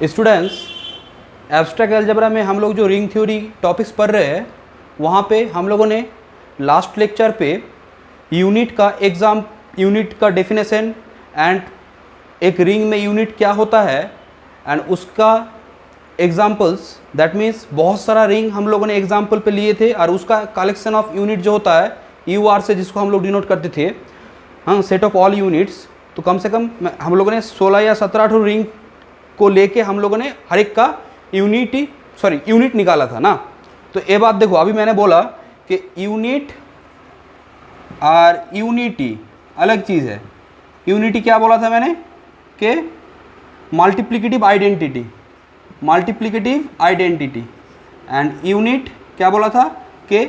Students, abstract algebra में हम लोग जो रिंग थ्योरी टॉपिक्स पढ़ रहे हैं, वहाँ पे हम लोगों ने लास्ट लेक्चर पे यूनिट का डेफिनेशन एंड एक रिंग में यूनिट क्या होता है एंड उसका एग्जाम्पल्स, दैट मीन्स बहुत सारा रिंग हम लोगों ने एग्जाम्पल पे लिए थे और उसका कलेक्शन ऑफ यूनिट जो होता है यू आर से, जिसको हम लोग डिनोट करते थे, हाँ, सेट ऑफ ऑल यूनिट्स। तो कम से कम हम लोगों ने 16 या 17 रिंग को लेके हम लोगों ने हर एक का यूनिट निकाला था ना। तो ये बात देखो, अभी मैंने बोला कि यूनिट और यूनिटी अलग चीज़ है। यूनिटी क्या बोला था मैंने कि मल्टीप्लिकेटिव आइडेंटिटी एंड यूनिट क्या बोला था कि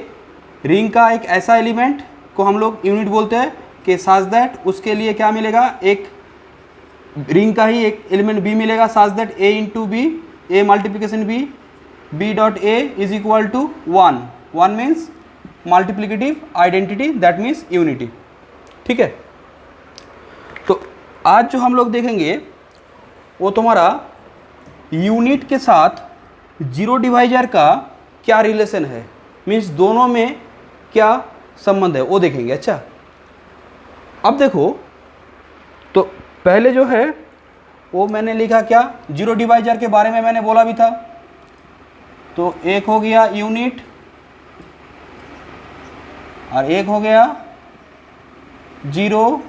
रिंग का एक ऐसा एलिमेंट को हम लोग यूनिट बोलते हैं कि सच दैट उसके लिए क्या मिलेगा, एक रिंग का ही एक एलिमेंट बी मिलेगा, such that A into B, A multiplication B dot A is equal to 1 means multiplicative identity, that means unity. ठीक है, तो आज जो हम लोग देखेंगे वो तुम्हारा यूनिट के साथ जीरो डिवाइजर का क्या रिलेशन है, मीन्स दोनों में क्या संबंध है वो देखेंगे। अच्छा, अब देखो, तो पहले जो है वो मैंने लिखा क्या, जीरो डिवाइजर के बारे में मैंने बोला भी था। तो एक हो गया यूनिट और एक हो गया जीरो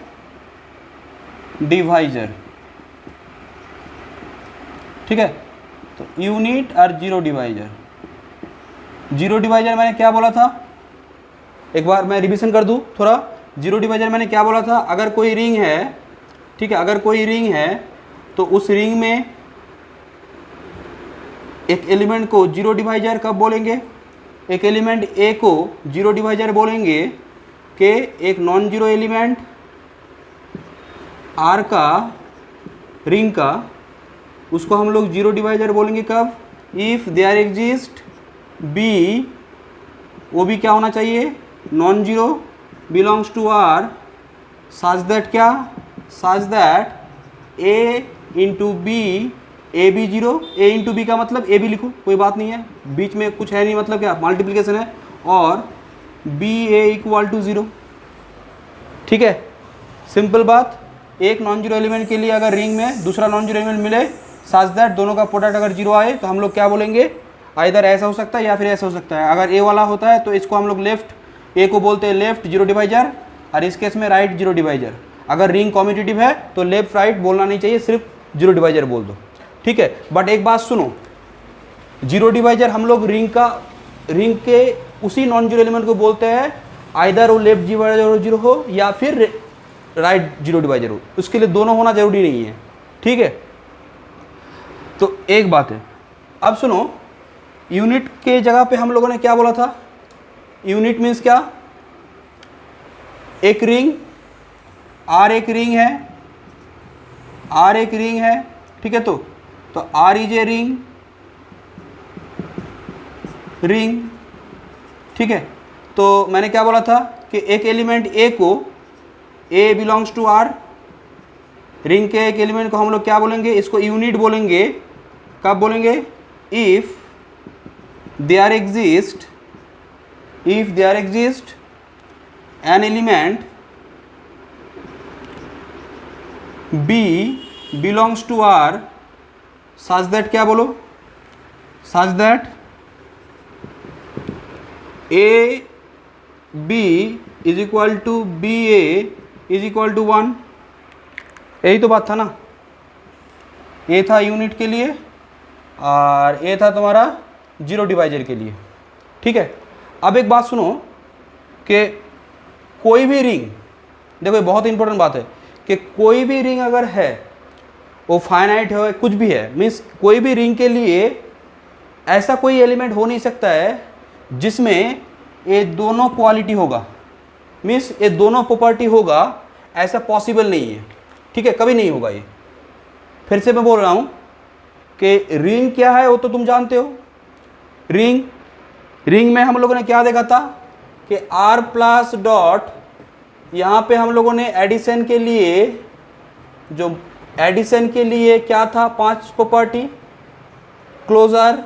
डिवाइजर। ठीक है, तो यूनिट और जीरो डिवाइजर मैंने क्या बोला था, एक बार मैं रिवीजन कर दूं थोड़ा। जीरो डिवाइजर मैंने क्या बोला था, अगर कोई रिंग है, ठीक है, अगर कोई रिंग है तो उस रिंग में एक एलिमेंट को जीरो डिवाइजर कब बोलेंगे, एक एलिमेंट ए को जीरो डिवाइजर बोलेंगे कि एक नॉन जीरो एलिमेंट आर का रिंग का, उसको हम लोग जीरो डिवाइजर बोलेंगे कब, इफ देयर एग्जिस्ट बी, वो भी क्या होना चाहिए, non zero, belongs to R, such that क्या, such that A into B, a b zero, a into b का मतलब ए बी लिखो, कोई बात नहीं है, बीच में कुछ है नहीं, मतलब क्या मल्टीप्लिकेशन है, और B A equal to zero. ठीक है, सिंपल बात। एक नॉन जीरो एलिमेंट के लिए अगर रिंग में दूसरा नॉन जीरो एलिमेंट मिले, सच दैट दोनों का प्रोडक्ट अगर जीरो आए तो हम लोग क्या बोलेंगे, इधर ऐसा हो सकता है या फिर ऐसा हो सकता है। अगर ए वाला होता है तो इसको हम लोग लेफ्ट, ए को बोलते हैं लेफ्ट जीरो डिवाइजर, और इस केस में राइट जीरो डिवाइजर। अगर रिंग कॉम्यूटेटिव है तो लेफ्ट राइट बोलना नहीं चाहिए, सिर्फ जीरो डिवाइजर बोल दो। ठीक है, बट एक बात सुनो, जीरो डिवाइजर हम लोग रिंग के उसी नॉन जीरो एलिमेंट को बोलते हैं, आइदर वो लेफ्ट डिवाइजर जीरो हो या फिर राइट जीरो डिवाइजर हो, उसके लिए दोनों होना जरूरी नहीं है। ठीक है, तो एक बात है। अब सुनो, यूनिट के जगह पे हम लोगों ने क्या बोला था, यूनिट मीन्स क्या, एक रिंग, आर एक रिंग है, ठीक है, तो आर इज ए रिंग। ठीक है, तो मैंने क्या बोला था कि एक एलिमेंट ए को, ए बिलोंग्स टू आर, रिंग के एक एलिमेंट को हम लोग क्या बोलेंगे, इसको यूनिट बोलेंगे। कब बोलेंगे, if there exist an element B belongs to R such that, क्या बोलो, such that A B is equal to B A is equal to 1। यही तो बात था ना, A था यूनिट के लिए और A था तुम्हारा जीरो डिवाइजर के लिए। ठीक है, अब एक बात सुनो कि कोई भी रिंग, देखो ये बहुत इंपॉर्टेंट बात है कि कोई भी रिंग अगर है, वो फाइनाइट है, कुछ भी है, मीन्स कोई भी रिंग के लिए ऐसा कोई एलिमेंट हो नहीं सकता है जिसमें ये दोनों क्वालिटी होगा, मीन्स ये दोनों प्रॉपर्टी होगा, ऐसा पॉसिबल नहीं है। ठीक है, कभी नहीं होगा ये। फिर से मैं बोल रहा हूँ कि रिंग क्या है वो तो तुम जानते हो। रिंग में हम लोगों ने क्या देखा था कि आर प्लस डॉट, यहाँ पे हम लोगों ने एडिशन के लिए क्या था, 5 property, closure,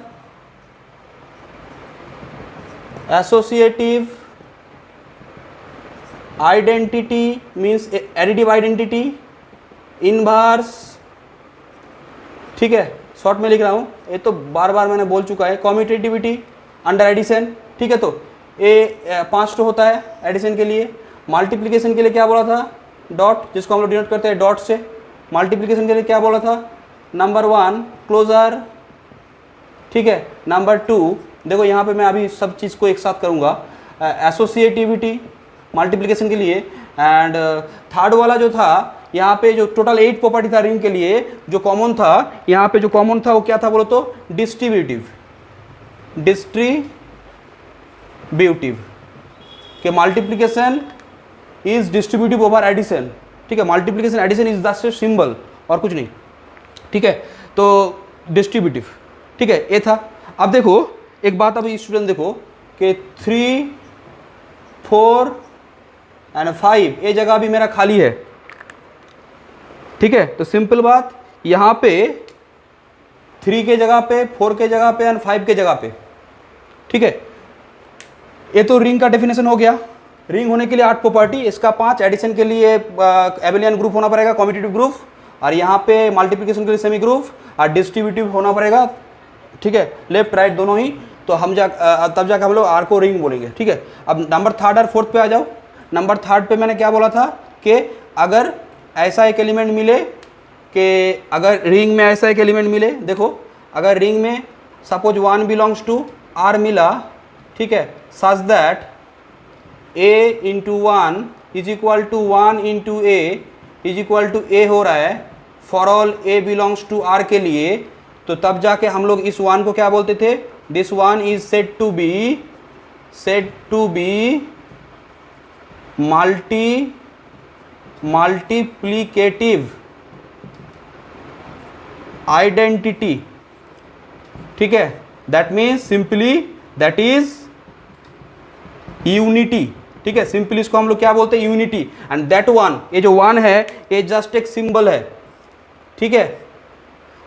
associative identity means additive identity, inverse, ठीक है, शॉर्ट में लिख रहा हूँ, ये तो बार बार मैंने बोल चुका है, कॉम्यूटेटिविटी अंडर एडिशन, ठीक है। तो ये 5 तो होता है एडिशन के लिए। मल्टीप्लिकेशन के लिए क्या बोला था, डॉट, जिसको हम लोग डिनोट करते हैं डॉट से। मल्टीप्लिकेशन के लिए क्या बोला था, नंबर 1 क्लोजर, ठीक है। नंबर 2 देखो यहाँ पे मैं अभी सब चीज़ को एक साथ करूँगा, एसोसिएटिविटी मल्टीप्लिकेशन के लिए। एंड थर्ड वाला जो था यहाँ पे जो टोटल 8 प्रॉपर्टी था रिंग के लिए, जो कॉमन था यहाँ पे, जो कॉमन था वो क्या था बोलो तो, डिस्ट्रीब्यूटिव, डिस्ट्रीब्यूटिव के multiplication is distributive over addition, ठीक है। Multiplication addition is the symbol और कुछ नहीं, ठीक है। तो डिस्ट्रीब्यूटिव, ठीक है, ये था। अब देखो एक बात, अभी स्टूडेंट देखो कि 3, 4 एंड 5 ये जगह भी मेरा खाली है, ठीक है। तो सिंपल बात, यहाँ पे 3 के जगह पे, 4 के जगह पे एंड 5 के जगह पे, ठीक है। ये तो रिंग का डेफिनेशन हो गया। रिंग होने के लिए 8 प्रॉपर्टी, इसका 5, एडिशन के लिए एबेलियन ग्रुप होना पड़ेगा, कॉम्यूटेटिव ग्रुप, और यहाँ पे मल्टीप्लिकेशन के लिए सेमी ग्रुप, और डिस्ट्रीब्यूटिव होना पड़ेगा, ठीक है, लेफ्ट राइट दोनों ही। तो हम तब जाकर हम लोग आर को रिंग बोलेंगे, ठीक है। अब नंबर 3 और 4 पे आ जाओ। नंबर 3 पे मैंने क्या बोला था कि अगर ऐसा एक एलिमेंट मिले, कि अगर रिंग में ऐसा एक एलिमेंट मिले, देखो अगर रिंग में सपोज 1 बिलोंग्स टू आर मिला, ठीक है, such that a into 1 is equal to 1 into A is equal to a हो रहा है for all a belongs to r के लिए, तो तब जाके हम लोग इस 1 को क्या बोलते थे, this 1 is said to be multiplicative identity, ठीक है। That means simply that is unity, ठीक है। सिंपली इसको हम लोग क्या बोलते हैं, यूनिटी। एंड दैट 1, ये जो 1 है ये जस्ट एक सिंबल है, ठीक है।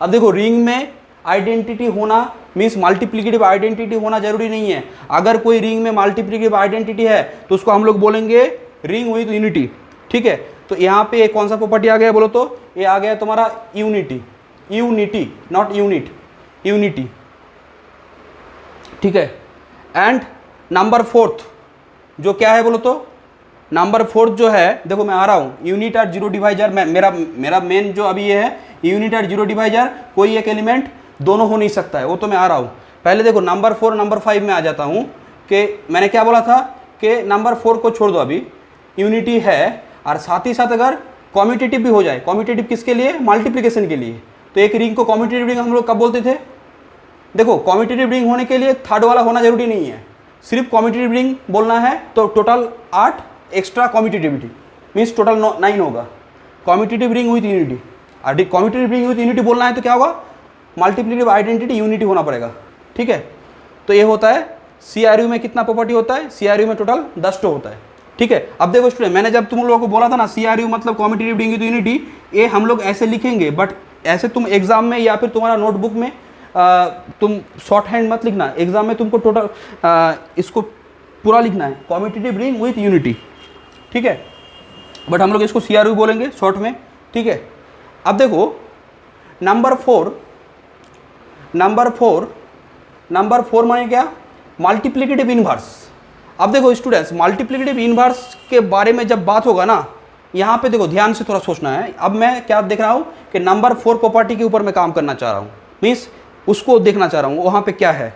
अब देखो रिंग में आइडेंटिटी होना मीन्स मल्टीप्लिकेटिव आइडेंटिटी होना जरूरी नहीं है। अगर कोई रिंग में मल्टीप्लिकेटिव आइडेंटिटी है तो उसको हम लोग बोलेंगे रिंग विद यूनिटी, ठीक है। तो यहाँ पे कौन सा प्रॉपर्टी आ गया बोलो तो, ये आ गया तुम्हारा unity, unity not unit, unity, ठीक है। एंड नंबर 4 जो क्या है बोलो तो, नंबर 4 जो है, देखो मैं आ रहा हूँ, यूनिट और जीरो डिवाइजर, मेरा मेन जो अभी ये है यूनिट और जीरो डिवाइजर, कोई एक एलिमेंट दोनों हो नहीं सकता है, वो तो मैं आ रहा हूँ। पहले देखो नंबर 4 नंबर 5 में आ जाता हूँ कि मैंने क्या बोला था कि नंबर 4 को छोड़ दो, अभी यूनिटी है, और साथ ही साथ अगर कॉम्यूटेटिव भी हो जाए, कॉम्यूटेटिव किसके लिए, मल्टीप्लिकेशन के लिए। तो एक रिंग को कॉम्यूटेटिव रिंग हम लोग कब बोलते थे, देखो कॉम्यूटेटिव रिंग होने के लिए थर्ड वाला होना जरूरी नहीं है, सिर्फ कॉम्यूटेटिव रिंग बोलना है तो टोटल 8 एक्स्ट्रा कॉम्यूटेटिविटी मीन्स टोटल 9 होगा, कॉम्यूटेटिव रिंग विथ यूनिटी। और कॉम्यूटेटिव रिंग विथ यूनिटी बोलना है तो क्या होगा, मल्टीप्लिकेटिव आइडेंटिटी यूनिटी होना पड़ेगा, ठीक है। तो ये होता है CRU में कितना प्रॉपर्टी होता है, CRU में टोटल 10 होता है, ठीक है। अब देखो स्टूडेंट, मैंने जब तुम लोगों को बोला था ना CRU मतलब कॉम्यूटेटिव रिंग विथ यूनिटी, ये हम लोग ऐसे लिखेंगे, बट ऐसे तुम एग्जाम में या फिर तुम्हारा नोटबुक में तुम शॉर्ट हैंड मत लिखना, एग्जाम में तुमको टोटल इसको पूरा लिखना है, कॉम्यूटेटिव रिंग विथ यूनिटी, ठीक है। बट हम लोग इसको CRU बोलेंगे शॉर्ट में, ठीक है। अब देखो नंबर 4 माने क्या, मल्टीप्लिकेटिव इनवर्स। अब देखो स्टूडेंट्स, मल्टीप्लिकेटिव इनवर्स के बारे में जब बात होगा ना, यहाँ पे देखो ध्यान से थोड़ा सोचना है। अब मैं क्या देख रहा हूँ कि नंबर 4 प्रॉपर्टी के ऊपर मैं काम करना चाह रहा हूँ, मीन्स उसको देखना चाह रहा हूँ वहाँ पे क्या है।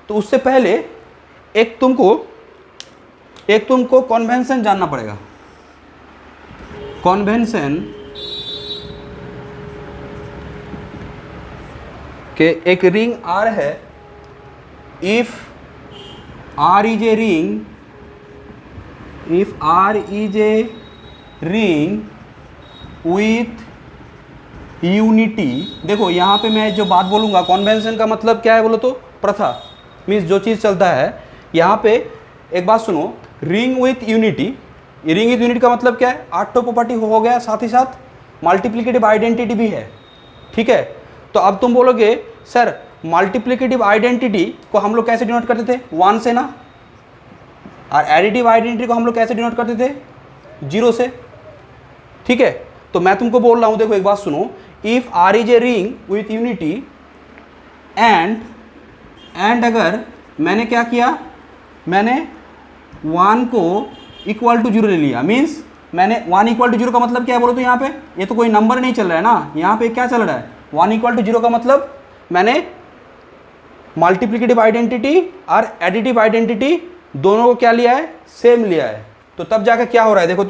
तो उससे पहले एक तुमको कन्वेंशन जानना पड़ेगा। कन्वेंशन के एक रिंग R है, if R is a ring, if R is a ring with unity. देखो यहाँ पे मैं जो बात बोलूँगा, कन्वेंशन का मतलब क्या है बोलो तो, प्रथा मीन्स जो चीज़ चलता है। यहाँ पे एक बात सुनो, ring with unity, ring with unity का मतलब क्या है, 8 प्रॉपर्टी हो गया, साथ ही साथ मल्टीप्लिकेटिव आइडेंटिटी भी है, ठीक है। तो अब तुम बोलोगे सर मल्टीप्लिकेटिव आइडेंटिटी को हम लोग कैसे डिनोट करते थे, 1 से ना, और एडिटिव आइडेंटिटी को हम लोग कैसे डिनोट करते थे, 0 से। ठीक है, तो मैं तुमको बोल रहा हूं, देखो एक बात सुनो, if R is a ring with unity and अगर मैंने क्या किया, मैंने 1 को इक्वल टू 0 ले लिया, मीन्स मैंने 1 इक्वल टू 0 का मतलब क्या है बोलो तो, यहाँ पे ये तो कोई नंबर नहीं चल रहा है ना, यहाँ पे क्या चल रहा है, 1 इक्वल टू 0 का मतलब मैंने मल्टीप्लिकेटिव आइडेंटिटी और एडिटिव आइडेंटिटी दोनों को क्या लिया है, सेम लिया है। तो तब जाकर क्या हो रहा है देखो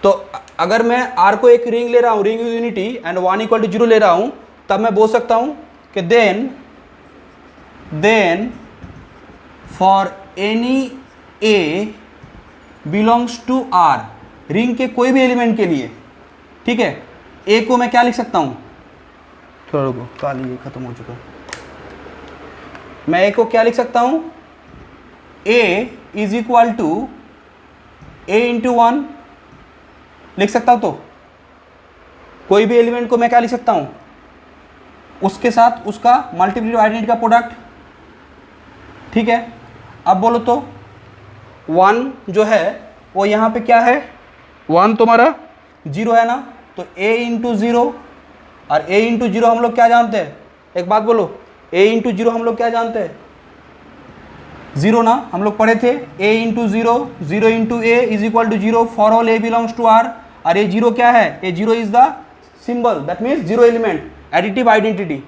तो अगर मैं R को एक रिंग ले रहा हूँ, ring unity, and 1 equal to 0 ले रहा हूँ, तब मैं बोल सकता हूँ कि then for any A belongs to R, ring के कोई भी एलिमेंट के लिए, ठीक है, A को मैं क्या लिख सकता हूँ, थोड़ा रुको, काली ये खत्म हो चुका, मैं A को क्या लिख सकता हूँ, A is equal to A into 1 लिख सकता हूँ। तो कोई भी एलिमेंट को मैं क्या लिख सकता हूँ, उसके साथ उसका मल्टीप्लिकेटिव आइडेंटिटी का प्रोडक्ट। ठीक है, अब बोलो तो 1 जो है वो यहाँ पे क्या है, 1 तुम्हारा 0 है ना, तो A इंटू 0, और A इंटू 0 हम लोग क्या जानते हैं, एक बात बोलो, A इंटू 0 हम लोग क्या जानते हैं, 0 ना, हम लोग पढ़े थे, A into 0, 0 into A is equal to 0 for all A belongs to R, और ये 0 क्या है, ये 0 is the symbol, that means 0 element, additive identity.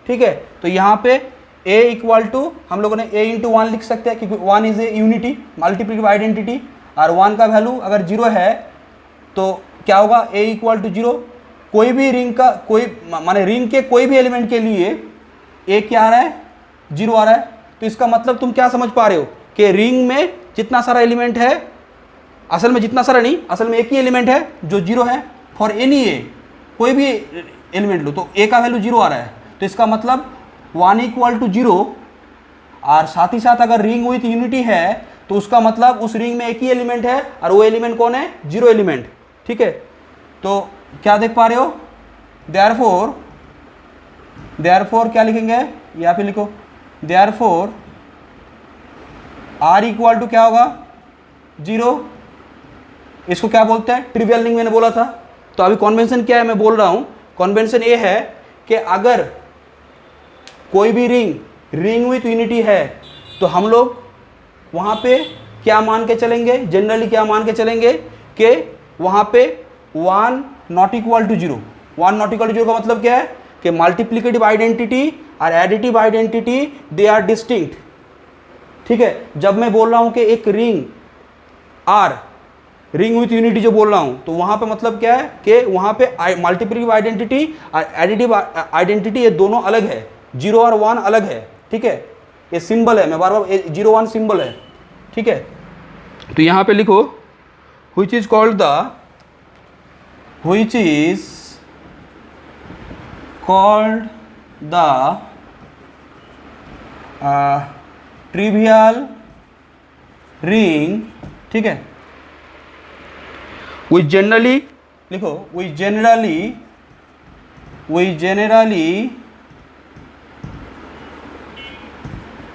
ठीक है, तो यहाँ पे A इक्वल टू हम लोगों ने A इंटू 1 लिख सकते हैं, क्योंकि 1 is a unity, multiplicative identity, और 1 का वैल्यू अगर 0 है तो क्या होगा, A इक्वल टू 0, कोई भी रिंग का कोई माने रिंग के कोई भी एलिमेंट के लिए A क्या आ रहा है, 0 आ रहा है। तो इसका मतलब तुम क्या समझ पा रहे हो कि रिंग में जितना सारा एलिमेंट है, असल में जितना सारा नहीं, असल में एक ही एलिमेंट है जो 0 है, फॉर एनी A, कोई भी एलिमेंट लो तो A का वैल्यू 0 आ रहा है। तो इसका मतलब 1 इक्वल टू 0, और साथ ही साथ अगर रिंग विथ यूनिटी है तो उसका मतलब उस रिंग में एक ही एलिमेंट है, और वो एलिमेंट कौन है, 0 एलिमेंट। ठीक है, तो क्या देख पा रहे हो, देयरफॉर क्या लिखेंगे, यहाँ पे लिखो, देयरफॉर R इक्वल टू क्या होगा, 0, इसको क्या बोलते हैं, ट्रिवियल रिंग, मैंने बोला था। तो अभी कन्वेंशन क्या है मैं बोल रहा हूं, कन्वेंशन ये है कि अगर कोई भी रिंग विथ यूनिटी है तो हम लोग वहां पे क्या मान के चलेंगे, जनरली क्या मान के चलेंगे कि वहां पे 1 not equal to 0, 1 not equal to 0 का मतलब क्या है कि मल्टीप्लिकेटिव आइडेंटिटी और additive identity they are distinct. ठीक है, जब मैं बोल रहा हूं कि एक ring R, ring with unity जो बोल रहा हूं, तो वहां पे मतलब क्या है कि वहां पे मल्टीप्लिकेटिव आइडेंटिटी और एडिटिव आइडेंटिटी ये दोनों अलग है, 0 और 1 अलग है। ठीक है, ये सिंबल है, मैं बार बार 0 1 सिंबल है। ठीक है, तो यहां पे लिखो which is called the trivial ring। ठीक है, we generally लिखो, we generally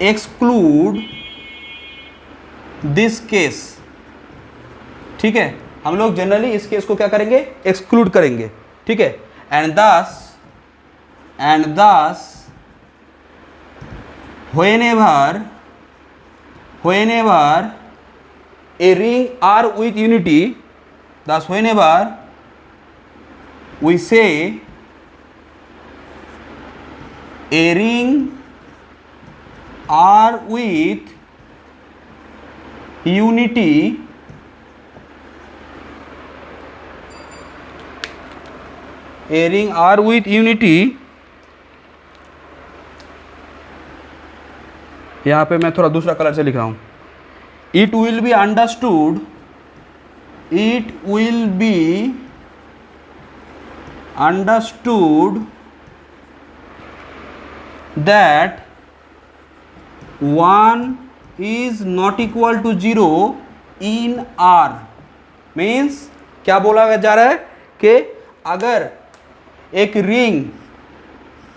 exclude this case। ठीक है, हम लोग जनरली इस केस को क्या करेंगे, एक्सक्लूड करेंगे। ठीक है, एंड दस whenever a ring R with unity, thus whenever we say a ring R with unity, a ring R with unity, यहाँ पे मैं थोड़ा दूसरा कलर से लिख रहा हूँ, it will be understood that 1 is not equal to 0 in R। Means क्या बोला जा रहा है कि अगर एक रिंग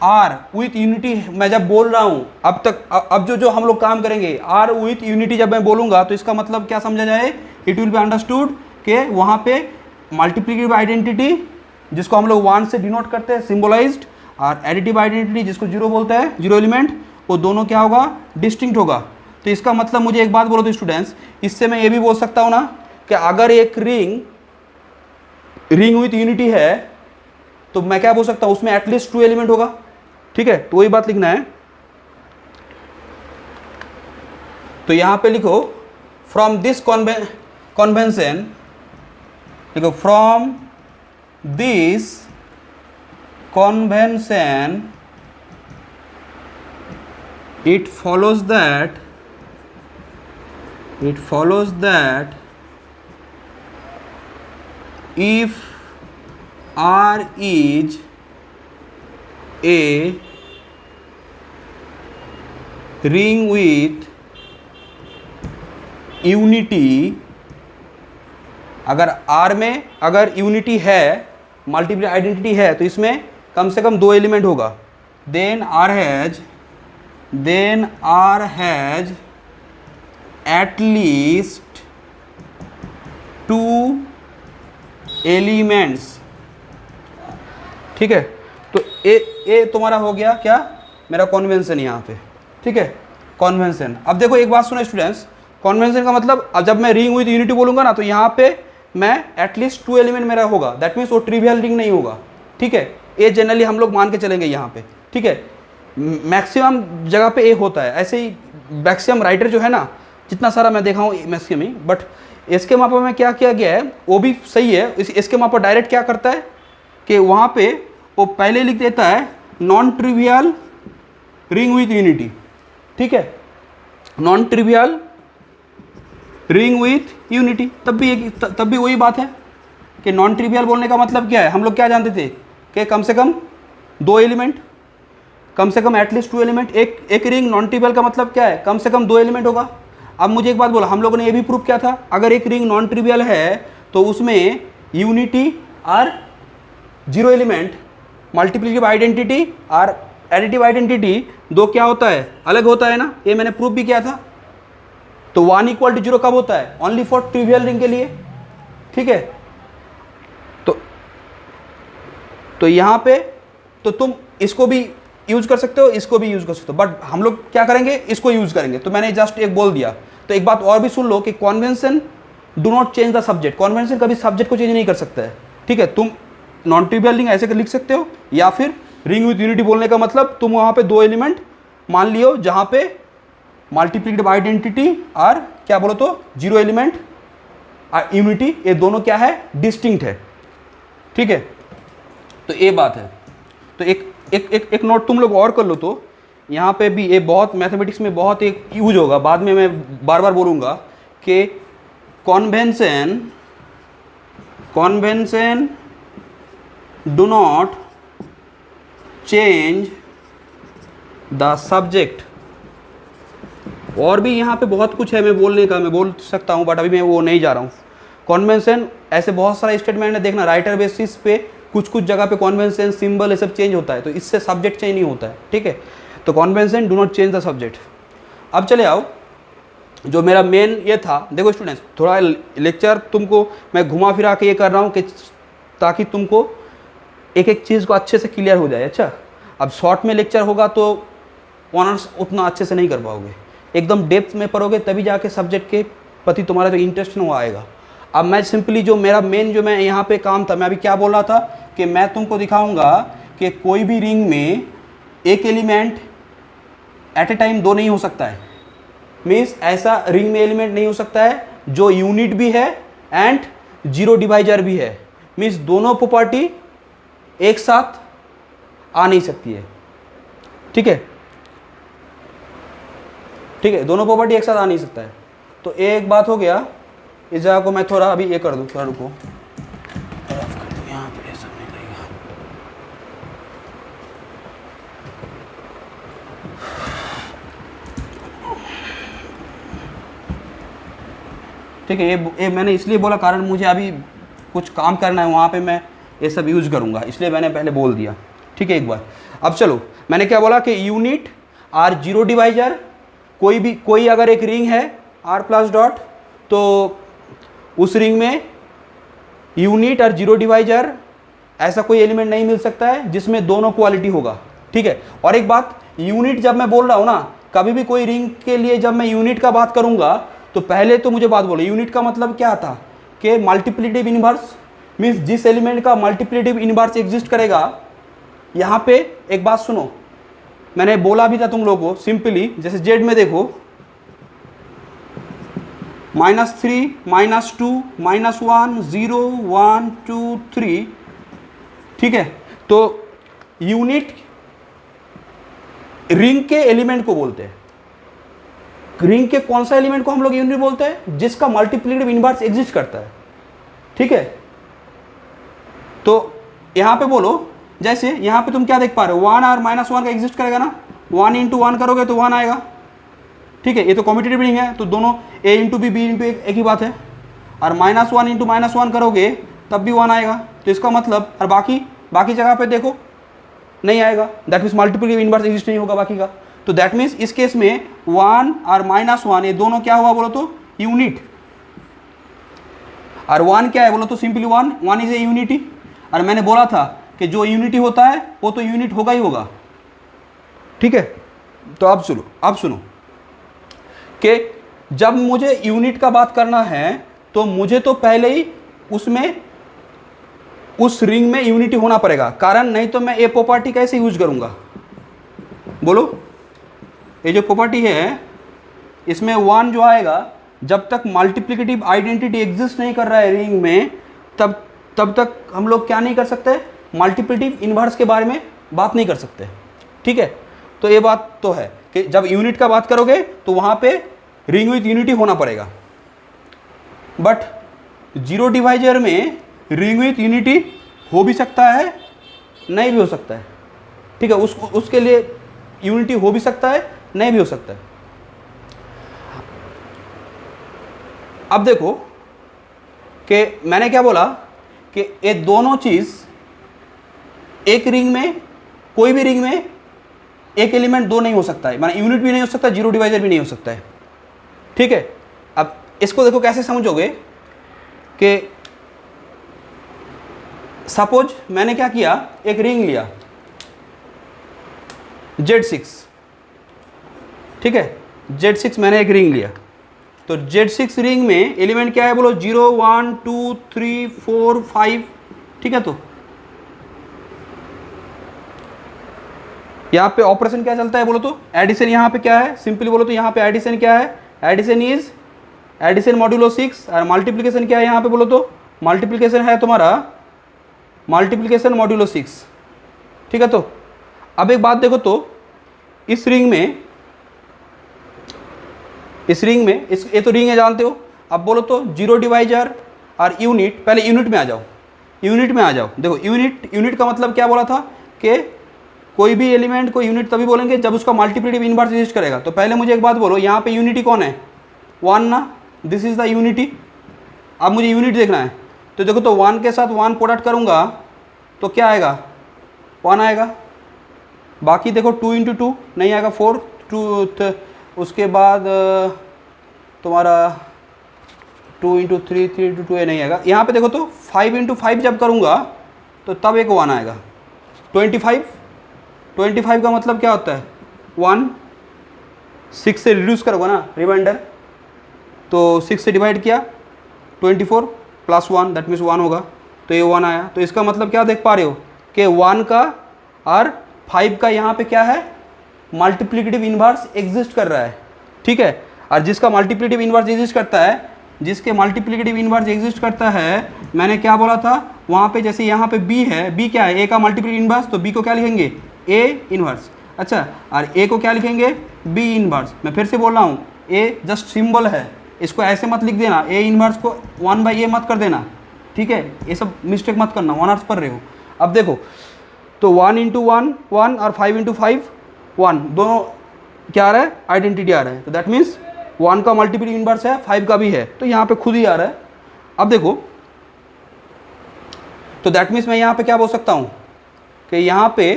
आर विथ यूनिटी मैं जब बोल रहा हूं अब तक, अब जो हम लोग काम करेंगे आर विथ यूनिटी जब मैं बोलूंगा तो इसका मतलब क्या समझा जाए, इट विल बी अंडरस्टूड कि वहां पे मल्टीप्लिकेटिव आइडेंटिटी जिसको हम लोग 1 से डिनोट करते हैं सिंबलाइज्ड, और एडिटिव आइडेंटिटी जिसको 0 बोलते हैं, 0 एलिमेंट, वो दोनों क्या होगा, डिस्टिंक्ट होगा। तो इसका मतलब मुझे एक बात बोलो तो स्टूडेंट्स, इससे मैं ये भी बोल सकता हूँ ना कि अगर एक रिंग विथ यूनिटी है तो मैं क्या बोल सकता हूँ, उसमें एटलीस्ट 2 एलिमेंट होगा। ठीक है, तो वही बात लिखना है। तो यहां पे लिखो फ्रॉम दिस कन्वेंशन, लिखो from this convention it follows that if R is a ring with unity, अगर R में अगर यूनिटी है, मल्टीपल आइडेंटिटी है, तो इसमें कम से कम 2 एलिमेंट होगा। Then R has at least 2 elements. ठीक है, तो ए तुम्हारा हो गया क्या, मेरा कॉन्वेंशन यहाँ पे। ठीक है, कॉन्वेंशन। अब देखो एक बात सुनो स्टूडेंट्स, कॉन्वेंशन का मतलब अब जब मैं रिंग विद यूनिटी बोलूंगा ना तो यहाँ पे मैं एटलीस्ट 2 एलिमेंट मेरा होगा, दैट मीन्स वो ट्रिवियल रिंग नहीं होगा। ठीक है, ये जनरली हम लोग मान के चलेंगे यहाँ पे। ठीक है, मैक्सिमम जगह पे ए होता है, ऐसे ही मैक्सिमम राइटर जो है ना, जितना सारा मैं देखा हूँ मैक्सिमम ही, बट इसके मापा में क्या किया गया है वो भी सही है। इसके मापा डायरेक्ट क्या करता है कि वहाँ पे वो पहले लिख देता है non trivial ring with unity. ठीक है, non trivial ring with unity, तब भी वही बात है कि नॉन ट्रिवियल बोलने का मतलब क्या है, हम लोग क्या जानते थे कि कम से कम 2 एलिमेंट, कम से कम एटलीस्ट 2 एलिमेंट। एक रिंग नॉन ट्रिवियल का मतलब क्या है, कम से कम 2 एलिमेंट होगा। अब मुझे एक बात बोला, हम लोगों ने ये भी प्रूव किया था, अगर एक रिंग नॉन ट्रिवियल है तो उसमें यूनिटी और 0 एलिमेंट, मल्टीप्लिकेटिव आइडेंटिटी और एडिटिव आइडेंटिटी दो क्या होता है, अलग होता है ना, ये मैंने प्रूव भी किया था। तो 1 = 0 कब होता है, ओनली फॉर ट्रिवियल रिंग के लिए। ठीक है, तो यहाँ पे तो तुम इसको भी यूज कर सकते हो, इसको भी यूज कर सकते हो, बट हम लोग क्या करेंगे, इसको यूज करेंगे। तो मैंने जस्ट एक बोल दिया। तो एक बात और भी सुन लो कि convention do not change the subject, convention कभी सब्जेक्ट को चेंज नहीं कर सकता है। ठीक है, तुम नॉन ट्रिवियल रिंग ऐसे कर लिख सकते हो, या फिर रिंग विथ यूनिटी बोलने का मतलब तुम वहाँ पे 2 एलिमेंट मान लियो, जहाँ पे मल्टीप्लिकेटिव आइडेंटिटी और क्या बोलो तो 0 एलिमेंट यूनिटी, ये दोनों क्या है, डिस्टिंक्ट है। ठीक है, तो ये बात है। तो एक नोट तुम लोग और कर लो, तो यहाँ पे भी ये बहुत मैथमेटिक्स में बहुत एक यूज होगा, बाद में मैं बार बार बोलूँगा कि convention do not change the subject. और भी यहाँ पे बहुत कुछ है मैं बोलने का, मैं बोल सकता हूँ, बट अभी मैं वो नहीं जा रहा हूँ। कॉन्वेंशन ऐसे बहुत सारा स्टेटमेंट है, देखना राइटर बेसिस पे कुछ जगह पे कॉन्वेंशन सिंबल ये सब चेंज होता है, तो इससे सब्जेक्ट चेंज नहीं होता है। ठीक है, तो convention do not change the subject. अब चले आओ, जो मेरा मेन ये था, देखो स्टूडेंट्स, थोड़ा लेक्चर तुमको मैं घुमा फिरा के ये कर रहा हूँ कि ताकि तुमको एक एक चीज़ को अच्छे से क्लियर हो जाए। अच्छा, अब शॉर्ट में लेक्चर होगा तो ऑनर्स उतना अच्छे से नहीं कर पाओगे, एकदम डेप्थ में पढ़ोगे तभी जाके सब्जेक्ट के प्रति तुम्हारा जो इंटरेस्ट है वो आएगा। अब मैं सिंपली जो मेरा मेन जो मैं यहाँ पे काम था, मैं अभी क्या बोल रहा था कि मैं तुमको दिखाऊंगा कि कोई भी रिंग में एक एलिमेंट एट ए टाइम 2 नहीं हो सकता है। मीन्स ऐसा रिंग में एलिमेंट नहीं हो सकता है जो यूनिट भी है एंड 0 डिवाइजर भी है। मीन्स दोनों प्रॉपर्टी एक साथ आ नहीं सकती है। ठीक है, ठीक है, दोनों प्रॉपर्टी एक साथ आ नहीं सकता है। तो एक बात हो गया, इस जगह को मैं थोड़ा अभी ये कर दूँ, थोड़ा रुको, यहाँ पे सब नहीं लगेगा। ठीक है, ये मैंने इसलिए बोला कारण मुझे अभी कुछ काम करना है, वहाँ पे मैं ये सब यूज़ करूँगा, इसलिए मैंने पहले बोल दिया। ठीक है, एक बार अब चलो, मैंने क्या बोला कि यूनिट आर जीरो डिवाइजर, कोई अगर एक रिंग है आर प्लस डॉट, तो उस रिंग में यूनिट और जीरो डिवाइजर ऐसा कोई एलिमेंट नहीं मिल सकता है जिसमें दोनों क्वालिटी होगा, ठीक है। और एक बात, यूनिट जब मैं बोल रहा हूं ना, कभी भी कोई रिंग के लिए जब मैं यूनिट का बात करूंगा तो पहले तो मुझे बात बोलो, यूनिट का मतलब क्या था कि मल्टीप्लिकेटिव इनवर्स, मीन्स जिस एलिमेंट का मल्टीप्लिकेटिव इनवर्स एग्जिस्ट करेगा। यहां पे एक बात सुनो, मैंने बोला भी था तुम लोगों को, सिंपली जैसे जेड में देखो, -3, -2, -1, 0, 1, 2, 3, ठीक है। तो यूनिट रिंग के एलिमेंट को बोलते हैं। रिंग के कौन सा एलिमेंट को हम लोग यूनिट बोलते हैं? जिसका मल्टीप्लिकेटिव इनवर्स एग्जिस्ट करता है, ठीक है। तो यहां पे बोलो, जैसे यहां पे तुम क्या देख पा रहे हो, 1 और -1 का एग्जिस्ट करेगा ना, 1 × 1 करोगे तो 1 आएगा, ठीक है। ये तो कॉम्पिटिटिव रिंग है, तो दोनों a × b, b × एक ही बात है। और -1 × -1 करोगे तब भी 1 आएगा, तो इसका मतलब, और बाकी जगह पे देखो नहीं आएगा, that means multiplicative inverse exist नहीं होगा बाकी का। तो दैट मीन्स इस केस में 1 और -1 ये दोनों क्या हुआ बोलो तो यूनिट, और 1 क्या है बोलो तो सिंपली 1 इज ए यूनिटी। और मैंने बोला था कि जो यूनिटी होता है वो तो यूनिट होगा ही होगा, ठीक है। तो अब सुनो कि जब मुझे यूनिट का बात करना है तो मुझे तो पहले ही उसमें उस रिंग में यूनिटी होना पड़ेगा, कारण नहीं तो मैं ये प्रॉपर्टी कैसे यूज करूंगा बोलो। ये जो प्रॉपर्टी है इसमें 1 जो आएगा, जब तक मल्टीप्लिकेटिव आइडेंटिटी एग्जिस्ट नहीं कर रहा है रिंग में, तब तक हम लोग क्या नहीं कर सकते, मल्टीप्लिकेटिव इनवर्स के बारे में बात नहीं कर सकते, ठीक है। तो ये बात तो है कि जब यूनिट का बात करोगे तो वहां पे रिंग विथ यूनिटी होना पड़ेगा, बट जीरो डिवाइजर में रिंग विथ यूनिटी हो भी सकता है, नहीं भी हो सकता है, ठीक है। उसके लिए यूनिटी हो भी सकता है, नहीं भी हो सकता है। अब देखो कि मैंने क्या बोला कि ये दोनों चीज एक रिंग में, कोई भी रिंग में एक एलिमेंट दो नहीं हो सकता है, माने यूनिट भी नहीं हो सकता, जीरो डिवाइजर भी नहीं हो सकता है, ठीक है। अब इसको देखो कैसे समझोगे कि सपोज मैंने क्या किया, एक रिंग लिया Z6, ठीक है। Z6 मैंने एक रिंग लिया, तो Z6 रिंग में एलिमेंट क्या है बोलो, 0, 1, 2, 3, 4, 5, ठीक है। तो यहाँ पे ऑपरेशन क्या चलता है बोलो तो, एडिशन यहाँ पे क्या है, सिंपली बोलो तो यहाँ पे एडिशन क्या है, एडिशन मॉड्यूलो 6, और मल्टीप्लिकेशन क्या है यहाँ पे बोलो तो, मल्टीप्लिकेशन है तुम्हारा मल्टीप्लिकेशन मॉड्यूलो 6, ठीक है। तो अब एक बात देखो, तो इस रिंग में ये तो रिंग है जानते हो। अब बोलो तो जीरो डिवाइजर और यूनिट, पहले यूनिट में आ जाओ, देखो यूनिट का मतलब क्या बोला था कि कोई भी एलिमेंट को यूनिट तभी बोलेंगे जब उसका मल्टीप्लिकेटिव इनवर्स एग्जिस्ट करेगा। तो पहले मुझे एक बात बोलो, यहाँ पे यूनिटी कौन है, 1 ना, दिस इज द यूनिटी। अब मुझे यूनिट देखना है, तो देखो तो 1 के साथ 1 प्रोडक्ट करूँगा तो क्या आएगा, 1 आएगा। बाकी देखो 2 × 2 नहीं आएगा, 4, 2, उसके बाद तुम्हारा 2 × 3, 3 × 2 ये नहीं आएगा। यहाँ पे देखो तो 5 × 5 जब करूँगा तो तब एक 1 आएगा। 25 का मतलब क्या होता है, 1, 6 से रिड्यूस करोगे ना रिमाइंडर, तो 6 से डिवाइड किया, 24 + 1 दैट मीन्स 1 होगा, तो ये 1 आया। तो इसका मतलब क्या देख पा रहे हो कि 1 का और 5 का यहाँ पे क्या है, मल्टीप्लिकेटिव इनवर्स एग्जिस्ट कर रहा है, ठीक है। और जिसका मल्टीप्लिकेटिव इनवर्स एग्जिस्ट करता है, मैंने क्या बोला था वहाँ पे, जैसे यहाँ पे b है, b क्या है, a का मल्टीप्लिकेटिव इनवर्स, तो b को क्या लिखेंगे, a इनवर्स, अच्छा, और a को क्या लिखेंगे, b इनवर्स। मैं फिर से बोल रहा हूँ, a जस्ट सिंबल है, इसको ऐसे मत लिख देना, a इनवर्स को 1/a मत कर देना, ठीक है। ये सब मिस्टेक मत करना, 1 आवर्स पढ़ रहे हो। अब देखो तो 1 × 1 1 और 5 × 5 1, दोनों क्या आ रहा है, आइडेंटिटी आ रहा है। तो दैट मीन्स 1 का मल्टीप्लिकेटिव इनवर्स है, 5 का भी है, तो यहाँ पे खुद ही आ रहा है। अब देखो तो दैट मीन्स मैं यहाँ पे क्या बोल सकता हूँ कि यहाँ पे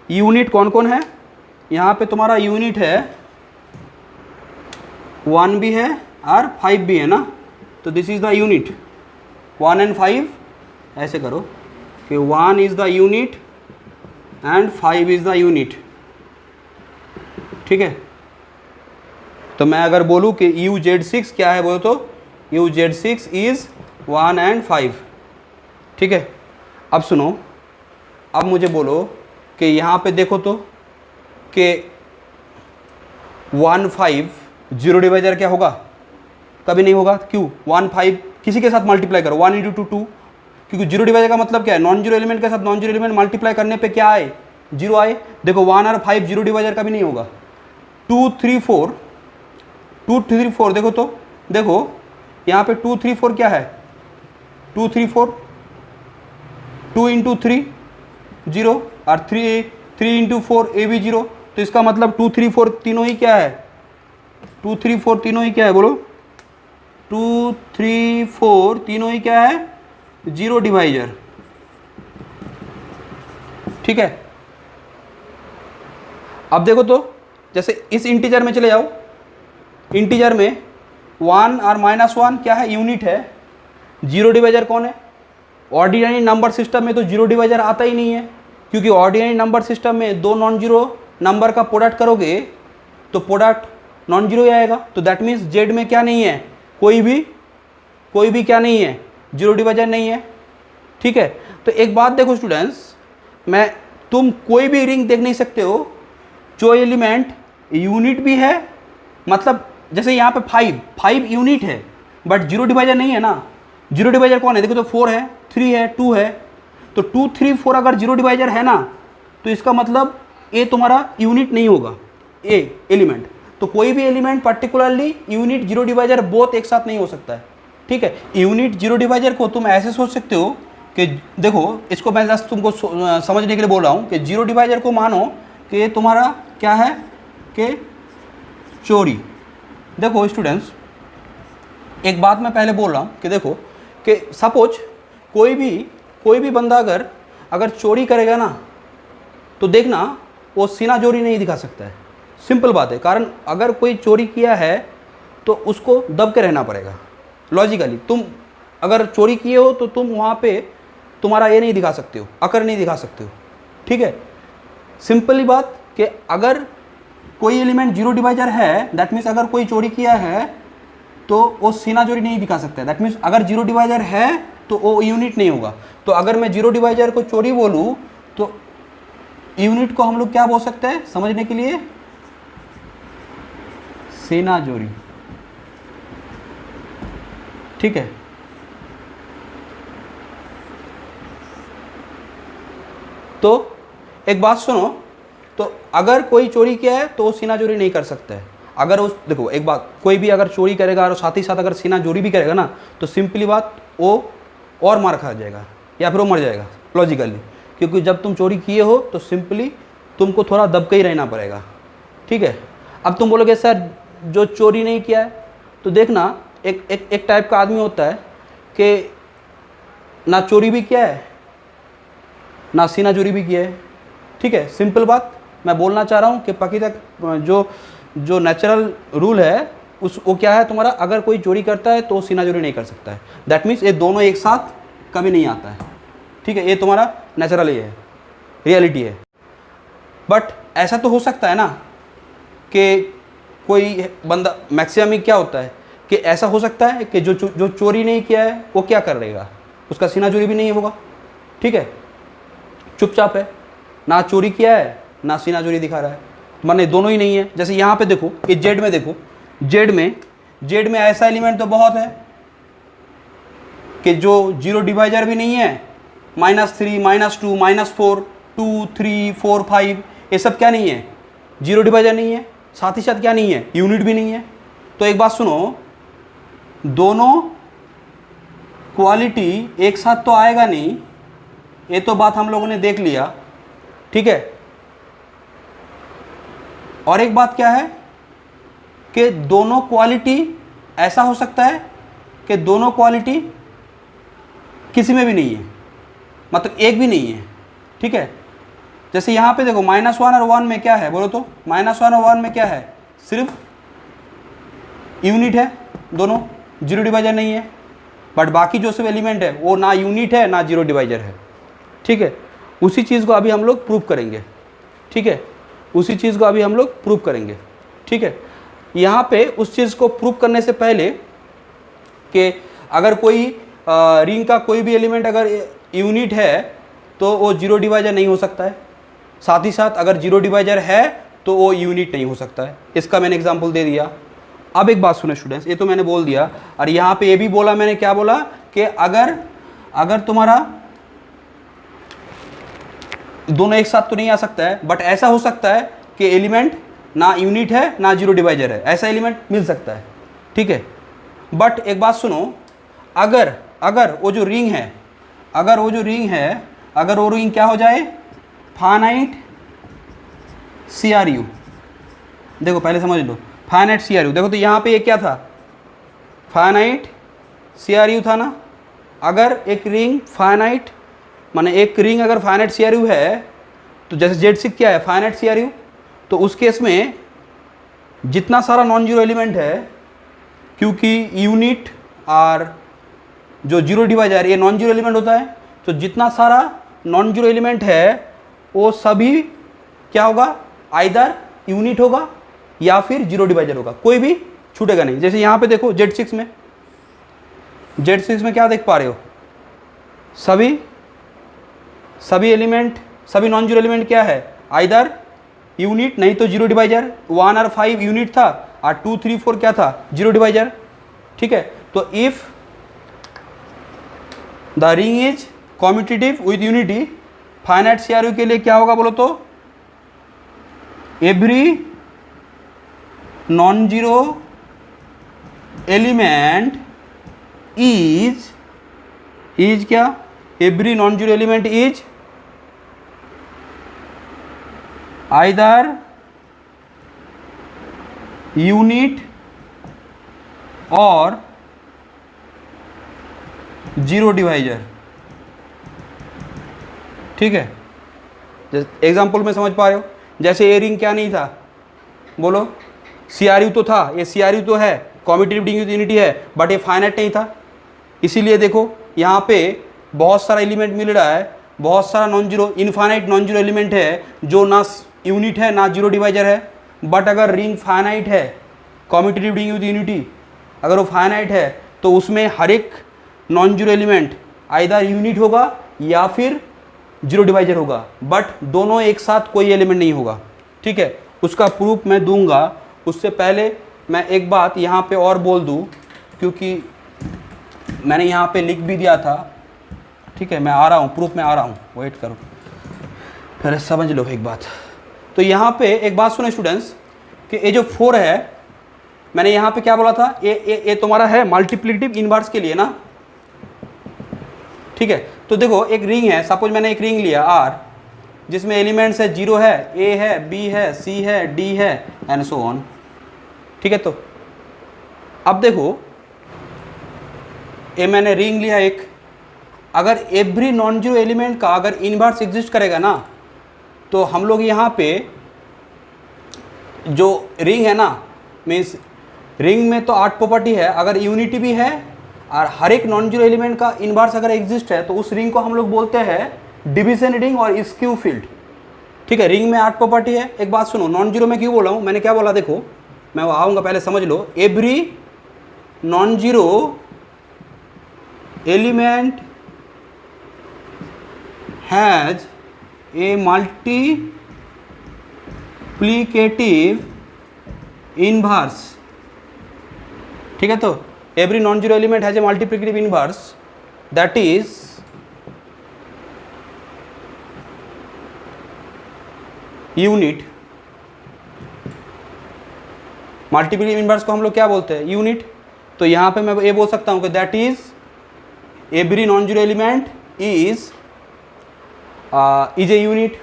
यूनिट कौन कौन है, यहाँ पे तुम्हारा यूनिट है 1 भी है और 5 भी है ना, तो this is the unit 1 and 5, ऐसे करो कि 1 is the unit and 5 is the unit, ठीक है। तो मैं अगर बोलूँ कि UZ6 क्या है, बोलो तो UZ6 इज़ 1 एंड 5, ठीक है। अब सुनो, अब मुझे बोलो कि यहाँ पे देखो तो कि 1 5 जीरो डिवाइजर क्या होगा, कभी नहीं होगा। क्यों? 1 5 किसी के साथ मल्टीप्लाई करो, 1 इंटू 2 2, क्योंकि जीरो डिवाइजर का मतलब क्या है, नॉन जीरो एलिमेंट के साथ नॉन जीरो एलिमेंट मल्टीप्लाई करने पे क्या आए, जीरो आए। देखो 1 और 5 जीरो डिवाइजर कभी नहीं होगा। 2 3 4 2 3 4 देखो तो, देखो यहाँ पे 2 3 4 क्या है, 2 3 4 2 इंटू 3 0 और 3 इंटू 4 ए भी 0, तो इसका मतलब 2 3 4 तीनों ही क्या है, 2 3 4 तीनों ही क्या है, बोलो 2 3 4 तीनों ही क्या है, जीरो डिवाइजर, ठीक है। अब देखो तो जैसे इस इंटीजर में चले जाओ, इंटीजर में 1 और -1 क्या है, यूनिट है। जीरो डिवाइजर कौन है, ऑर्डिनरी नंबर सिस्टम में तो जीरो डिवाइजर आता ही नहीं है, क्योंकि ऑर्डिनरी नंबर सिस्टम में दो नॉन जीरो नंबर का प्रोडक्ट करोगे तो प्रोडक्ट नॉन जीरो ही आएगा। तो दैट मीन्स जेड में क्या नहीं है, कोई भी क्या नहीं है, जीरो डिवाइजर नहीं है, ठीक है। तो एक बात देखो स्टूडेंट्स, तुम कोई भी रिंग देख नहीं सकते हो जो एलिमेंट यूनिट भी है, मतलब जैसे यहाँ पे 5 यूनिट है बट जीरो डिवाइजर नहीं है ना। जीरो डिवाइजर कौन है, देखो तो 4 है, 3 है, 2 है, तो 2 3 4 अगर जीरो डिवाइजर है ना, तो इसका मतलब ए तुम्हारा यूनिट नहीं होगा, ए एलिमेंट। तो कोई भी element particularly unit zero divisor both एक साथ नहीं हो सकता है, ठीक है। यूनिट जीरो डिवाइजर को तुम ऐसे सोच सकते हो कि देखो, इसको मैं जस्ट तुमको समझने के लिए बोल रहा हूँ कि जीरो डिवाइजर को मानो कि तुम्हारा क्या है कि चोरी। देखो स्टूडेंट्स, एक बात मैं पहले बोल रहा हूँ कि देखो कि सपोज कोई भी बंदा अगर चोरी करेगा ना, तो देखना वो सीना जोरी नहीं दिखा सकता है। सिंपल बात है, कारण अगर कोई चोरी किया है तो उसको दब के रहना पड़ेगा लॉजिकली। तुम अगर चोरी किए हो तो तुम वहाँ पे तुम्हारा ये नहीं दिखा सकते हो, अकर नहीं दिखा सकते हो, ठीक है। सिंपली बात कि अगर कोई एलिमेंट जीरो डिवाइजर है, दैट मीन्स अगर कोई चोरी किया है तो वो सीना जोरी नहीं दिखा सकता है। दैट मीन्स अगर जीरो डिवाइजर है तो वो यूनिट नहीं होगा। तो अगर मैं जीरो डिवाइजर को चोरी बोलूँ तो यूनिट को हम लोग क्या बोल सकते हैं समझने के लिए, सीना जोरी, ठीक है। तो एक बात सुनो, तो अगर कोई चोरी किया है तो वो सीना चोरी नहीं कर सकता है। अगर उस देखो एक बात, कोई भी अगर चोरी करेगा और साथ ही साथ अगर सीना चोरी भी करेगा ना, तो सिंपली बात वो और मार खा जाएगा या फिर वो मर जाएगा लॉजिकली, क्योंकि जब तुम चोरी किए हो तो सिंपली तुमको थोड़ा दबके ही रहना पड़ेगा, ठीक है। अब तुम बोलोगे सर जो चोरी नहीं किया है, तो देखना एक टाइप का आदमी होता है कि ना चोरी भी किया है ना सीना चोरी भी किया है, ठीक है। सिंपल बात मैं बोलना चाह रहा हूँ कि पक्की जो नेचुरल रूल है वो क्या है तुम्हारा, अगर कोई चोरी करता है तो वो सीना चोरी नहीं कर सकता है। दैट मीन्स ये दोनों एक साथ कभी नहीं आता है, ठीक है। ये तुम्हारा नेचुरल ही है, रियलिटी है। बट ऐसा तो हो सकता है ना कि कोई बंदा, मैक्सिमम क्या होता है कि ऐसा हो सकता है कि जो चोरी नहीं किया है वो क्या कर रहेगा, उसका सीना चोरी भी नहीं होगा, ठीक है, चुपचाप है, ना चोरी किया है ना सीना चोरी दिखा रहा है, माने दोनों ही नहीं है। जैसे यहाँ पे देखो कि जेड में देखो, जेड में ऐसा एलिमेंट तो बहुत है कि जो जीरो डिवाइजर भी नहीं है, -3 -2 -4 2 3 4 5 ये सब क्या नहीं है, जीरो डिवाइजर नहीं है, साथ ही साथ क्या नहीं है, यूनिट भी नहीं है। तो एक बात सुनो, दोनों क्वालिटी एक साथ तो आएगा नहीं, ये तो बात हम लोगों ने देख लिया, ठीक है। और एक बात क्या है कि दोनों क्वालिटी ऐसा हो सकता है कि दोनों क्वालिटी किसी में भी नहीं है, मतलब एक भी नहीं है, ठीक है। जैसे यहाँ पे देखो -1 और 1 में क्या है बोलो तो, -1 और 1 में क्या है, सिर्फ यूनिट है, दोनों जीरो डिवाइजर नहीं है। बट बाकी जो सब एलिमेंट है वो ना यूनिट है ना जीरो डिवाइजर है। ठीक है, उसी चीज़ को अभी हम लोग प्रूव करेंगे। ठीक है, उसी चीज़ को अभी हम लोग प्रूव करेंगे। ठीक है, यहाँ पे उस चीज़ को प्रूव करने से पहले कि अगर कोई रिंग का कोई भी एलिमेंट अगर यूनिट है तो वो जीरो डिवाइजर नहीं हो सकता है, साथ ही साथ अगर जीरो डिवाइजर है तो वो यूनिट नहीं हो सकता है। इसका मैंने एग्जांपल दे दिया। अब एक बात सुने स्टूडेंट्स, ये तो मैंने बोल दिया, और यहाँ पे ये भी बोला मैंने, क्या बोला कि अगर तुम्हारा दोनों एक साथ तो नहीं आ सकता है, बट ऐसा हो सकता है कि एलिमेंट ना यूनिट है ना जीरो डिवाइजर है, ऐसा एलिमेंट मिल सकता है। ठीक है, बट एक बात सुनो, अगर वो जो रिंग है, अगर वो रिंग क्या हो जाए, फाइनाइट CRU। देखो पहले समझ लो, फाइनाइट CRU। देखो तो यहाँ पे ये क्या था, फाइनाइट CRU था ना। अगर एक रिंग फाइनाइट, माने एक रिंग अगर फाइनाइट CRU है, तो जैसे Z6 क्या है, फाइनाइट CRU, तो उस केस में जितना सारा नॉन जीरो एलिमेंट है, क्योंकि यूनिट और जो जीरो डिवाइजर ये नॉन जीरो एलिमेंट होता है, तो जितना सारा नॉन जीरो एलिमेंट है वो सभी क्या होगा, आइदर यूनिट होगा या फिर जीरो डिवाइजर होगा, कोई भी छूटेगा नहीं। जैसे यहाँ पे देखो Z6 में क्या देख पा रहे हो, सभी एलिमेंट, सभी नॉन जीरो एलिमेंट क्या है, आइदर यूनिट नहीं तो जीरो डिवाइजर। 1 और 5 यूनिट था और 2, 3, 4 क्या था, जीरो डिवाइजर। ठीक है, तो if the ring is commutative with unity, finite CRU के लिए क्या होगा बोलो तो, every non zero element is क्या, every non zero element is either unit और जीरो डिवाइजर। ठीक है, एग्जाम्पल में समझ पा रहे हो, जैसे ये रिंग क्या नहीं था बोलो, CRU तो था, ये CRU तो है, कॉम्यूटेटिव रिंग विद यूनिटी है, बट ये फाइनाइट नहीं था। इसीलिए देखो यहाँ पे बहुत सारा एलिमेंट मिल रहा है, बहुत सारा non zero, infinite non zero element है जो ना यूनिट है ना जीरो डिवाइजर है। बट अगर रिंग फाइनाइट है, कॉम्यूटेटिव रिंग विद यूनिटी अगर वो फाइनाइट है, तो उसमें हर एक non zero element either unit होगा या फिर जीरो डिवाइजर होगा, बट दोनों एक साथ कोई एलिमेंट नहीं होगा। ठीक है, उसका प्रूफ मैं दूंगा। उससे पहले मैं एक बात यहाँ पे और बोल दूँ, क्योंकि मैंने यहाँ पे लिख भी दिया था। ठीक है, मैं आ रहा हूँ, प्रूफ में आ रहा हूँ, वेट करो, पहले समझ लो एक बात। तो यहाँ पे एक बात सुने स्टूडेंट्स, कि ये जो 4 है, मैंने यहाँ पे क्या बोला था, ये तुम्हारा है मल्टीप्लिकेटिव इनवर्स के लिए ना। ठीक है, तो देखो एक रिंग है, सपोज मैंने एक रिंग लिया R, जिसमें एलिमेंट्स है 0 है, A है, B है, C है, D है एंड सो ऑन। ठीक है, तो अब देखो ये मैंने रिंग लिया एक, अगर एवरी नॉन जीरो एलिमेंट का अगर इनवर्स एग्जिस्ट करेगा ना, तो हम लोग यहाँ पे जो रिंग है ना, मीन्स रिंग में तो 8 प्रॉपर्टी है, अगर यूनिटी भी है और हर एक नॉन जीरो एलिमेंट का इनवर्स अगर एग्जिस्ट है, तो उस रिंग को हम लोग बोलते हैं डिवीजन रिंग और स्क्यू फील्ड। ठीक है, रिंग में 8 प्रॉपर्टी है। एक बात सुनो, नॉन जीरो में क्यों बोला हूँ, मैंने क्या बोला, देखो मैं वो आऊँगा, पहले समझ लो। Every non zero element has a multiplicative inverse. ठीक है, तो every non-zero element has a multiplicative inverse, that is unit। Multiplicative inverse को हम लोग क्या बोलते हैं, यूनिट। तो यहाँ पे मैं ये बोल सकता हूँ कि that is every non zero element is a unit.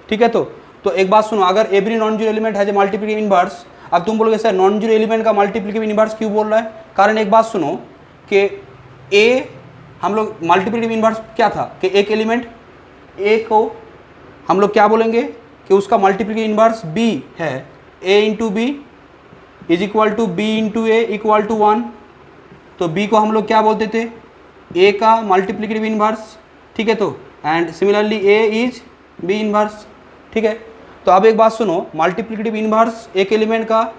ठीक है, तो एक बात सुनो, अगर every non zero element has a multiplicative inverse, अब तुम बोलोगे सर नॉन जीरो एलिमेंट का मल्टीप्लिकेटिव इनवर्स क्यों बोल रहा है, कारण एक बात सुनो कि ए हम लोग मल्टीप्लिकेटिव इनवर्स क्या था कि एक एलिमेंट ए को हम लोग क्या बोलेंगे कि उसका मल्टीप्लिकेटिव इन्वर्स b है, a into B is equal to b into A equal to 1। तो b को हम लोग क्या बोलते थे, a का मल्टीप्लिकेटिव इन्वर्स, ठीक है। तो and similarly a is b inverse, ठीक है। तो अब एक बात सुनो, मल्टीप्लिकेटिव इन्वर्स एक एलिमेंट का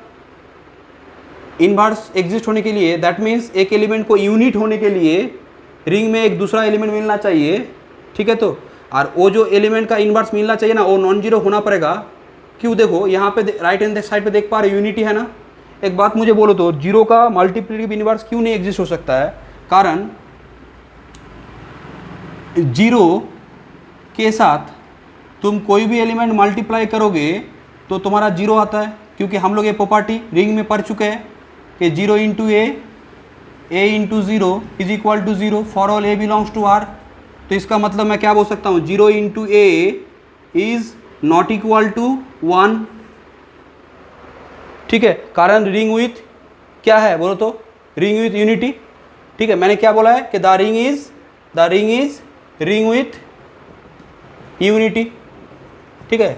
इन्वर्स एग्जिस्ट होने के लिए, दैट मीन्स एक एलिमेंट को यूनिट होने के लिए रिंग में एक दूसरा एलिमेंट मिलना चाहिए, ठीक है। तो और वो जो एलिमेंट का इन्वर्स मिलना चाहिए ना, वो नॉन जीरो होना पड़ेगा। क्यों, देखो यहाँ पे राइट हैंड साइड पे देख पा रहे यूनिटी है ना। एक बात मुझे बोलो तो जीरो का मल्टीप्लिकेटिव इन्वर्स क्यों नहीं एग्जिस्ट हो सकता है? कारण जीरो के साथ तुम कोई भी एलिमेंट मल्टीप्लाई करोगे तो तुम्हारा जीरो आता है, क्योंकि हम लोग ये प्रॉपर्टी रिंग में पढ़ चुके हैं कि zero into A into zero is equal to zero for all A belongs to R. तो इसका मतलब मैं क्या बोल सकता हूँ, zero into A is not equal to 1, ठीक है। कारण रिंग विथ क्या है बोलो तो, रिंग विथ यूनिटी, ठीक है। मैंने क्या बोला है कि the ring is ring with unity, ठीक है।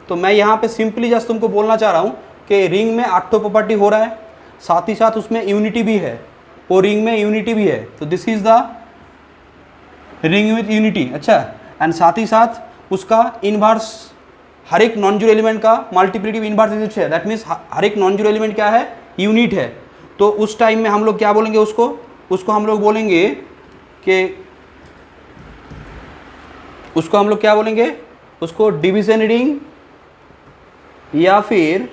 तो मैं यहाँ पे सिंपली जस्ट तुमको बोलना चाह रहा हूँ कि रिंग में 8 प्रॉपर्टी हो रहा है, साथ ही साथ उसमें यूनिटी भी है, वो रिंग में यूनिटी भी है। तो this is the ring with unity, अच्छा। एंड साथ ही साथ उसका इन्वर्स, हर एक नॉन जीरो एलिमेंट का मल्टीप्लिकेटिव इन्वर्स एग्जिस्ट है, दैट मीन्स हर एक नॉन जीरो एलिमेंट क्या है, यूनिट है। तो उस टाइम में हम लोग क्या बोलेंगे, उसको हम लोग बोलेंगे कि उसको हम लोग क्या बोलेंगे, उसको डिवीजन रिंग या फिर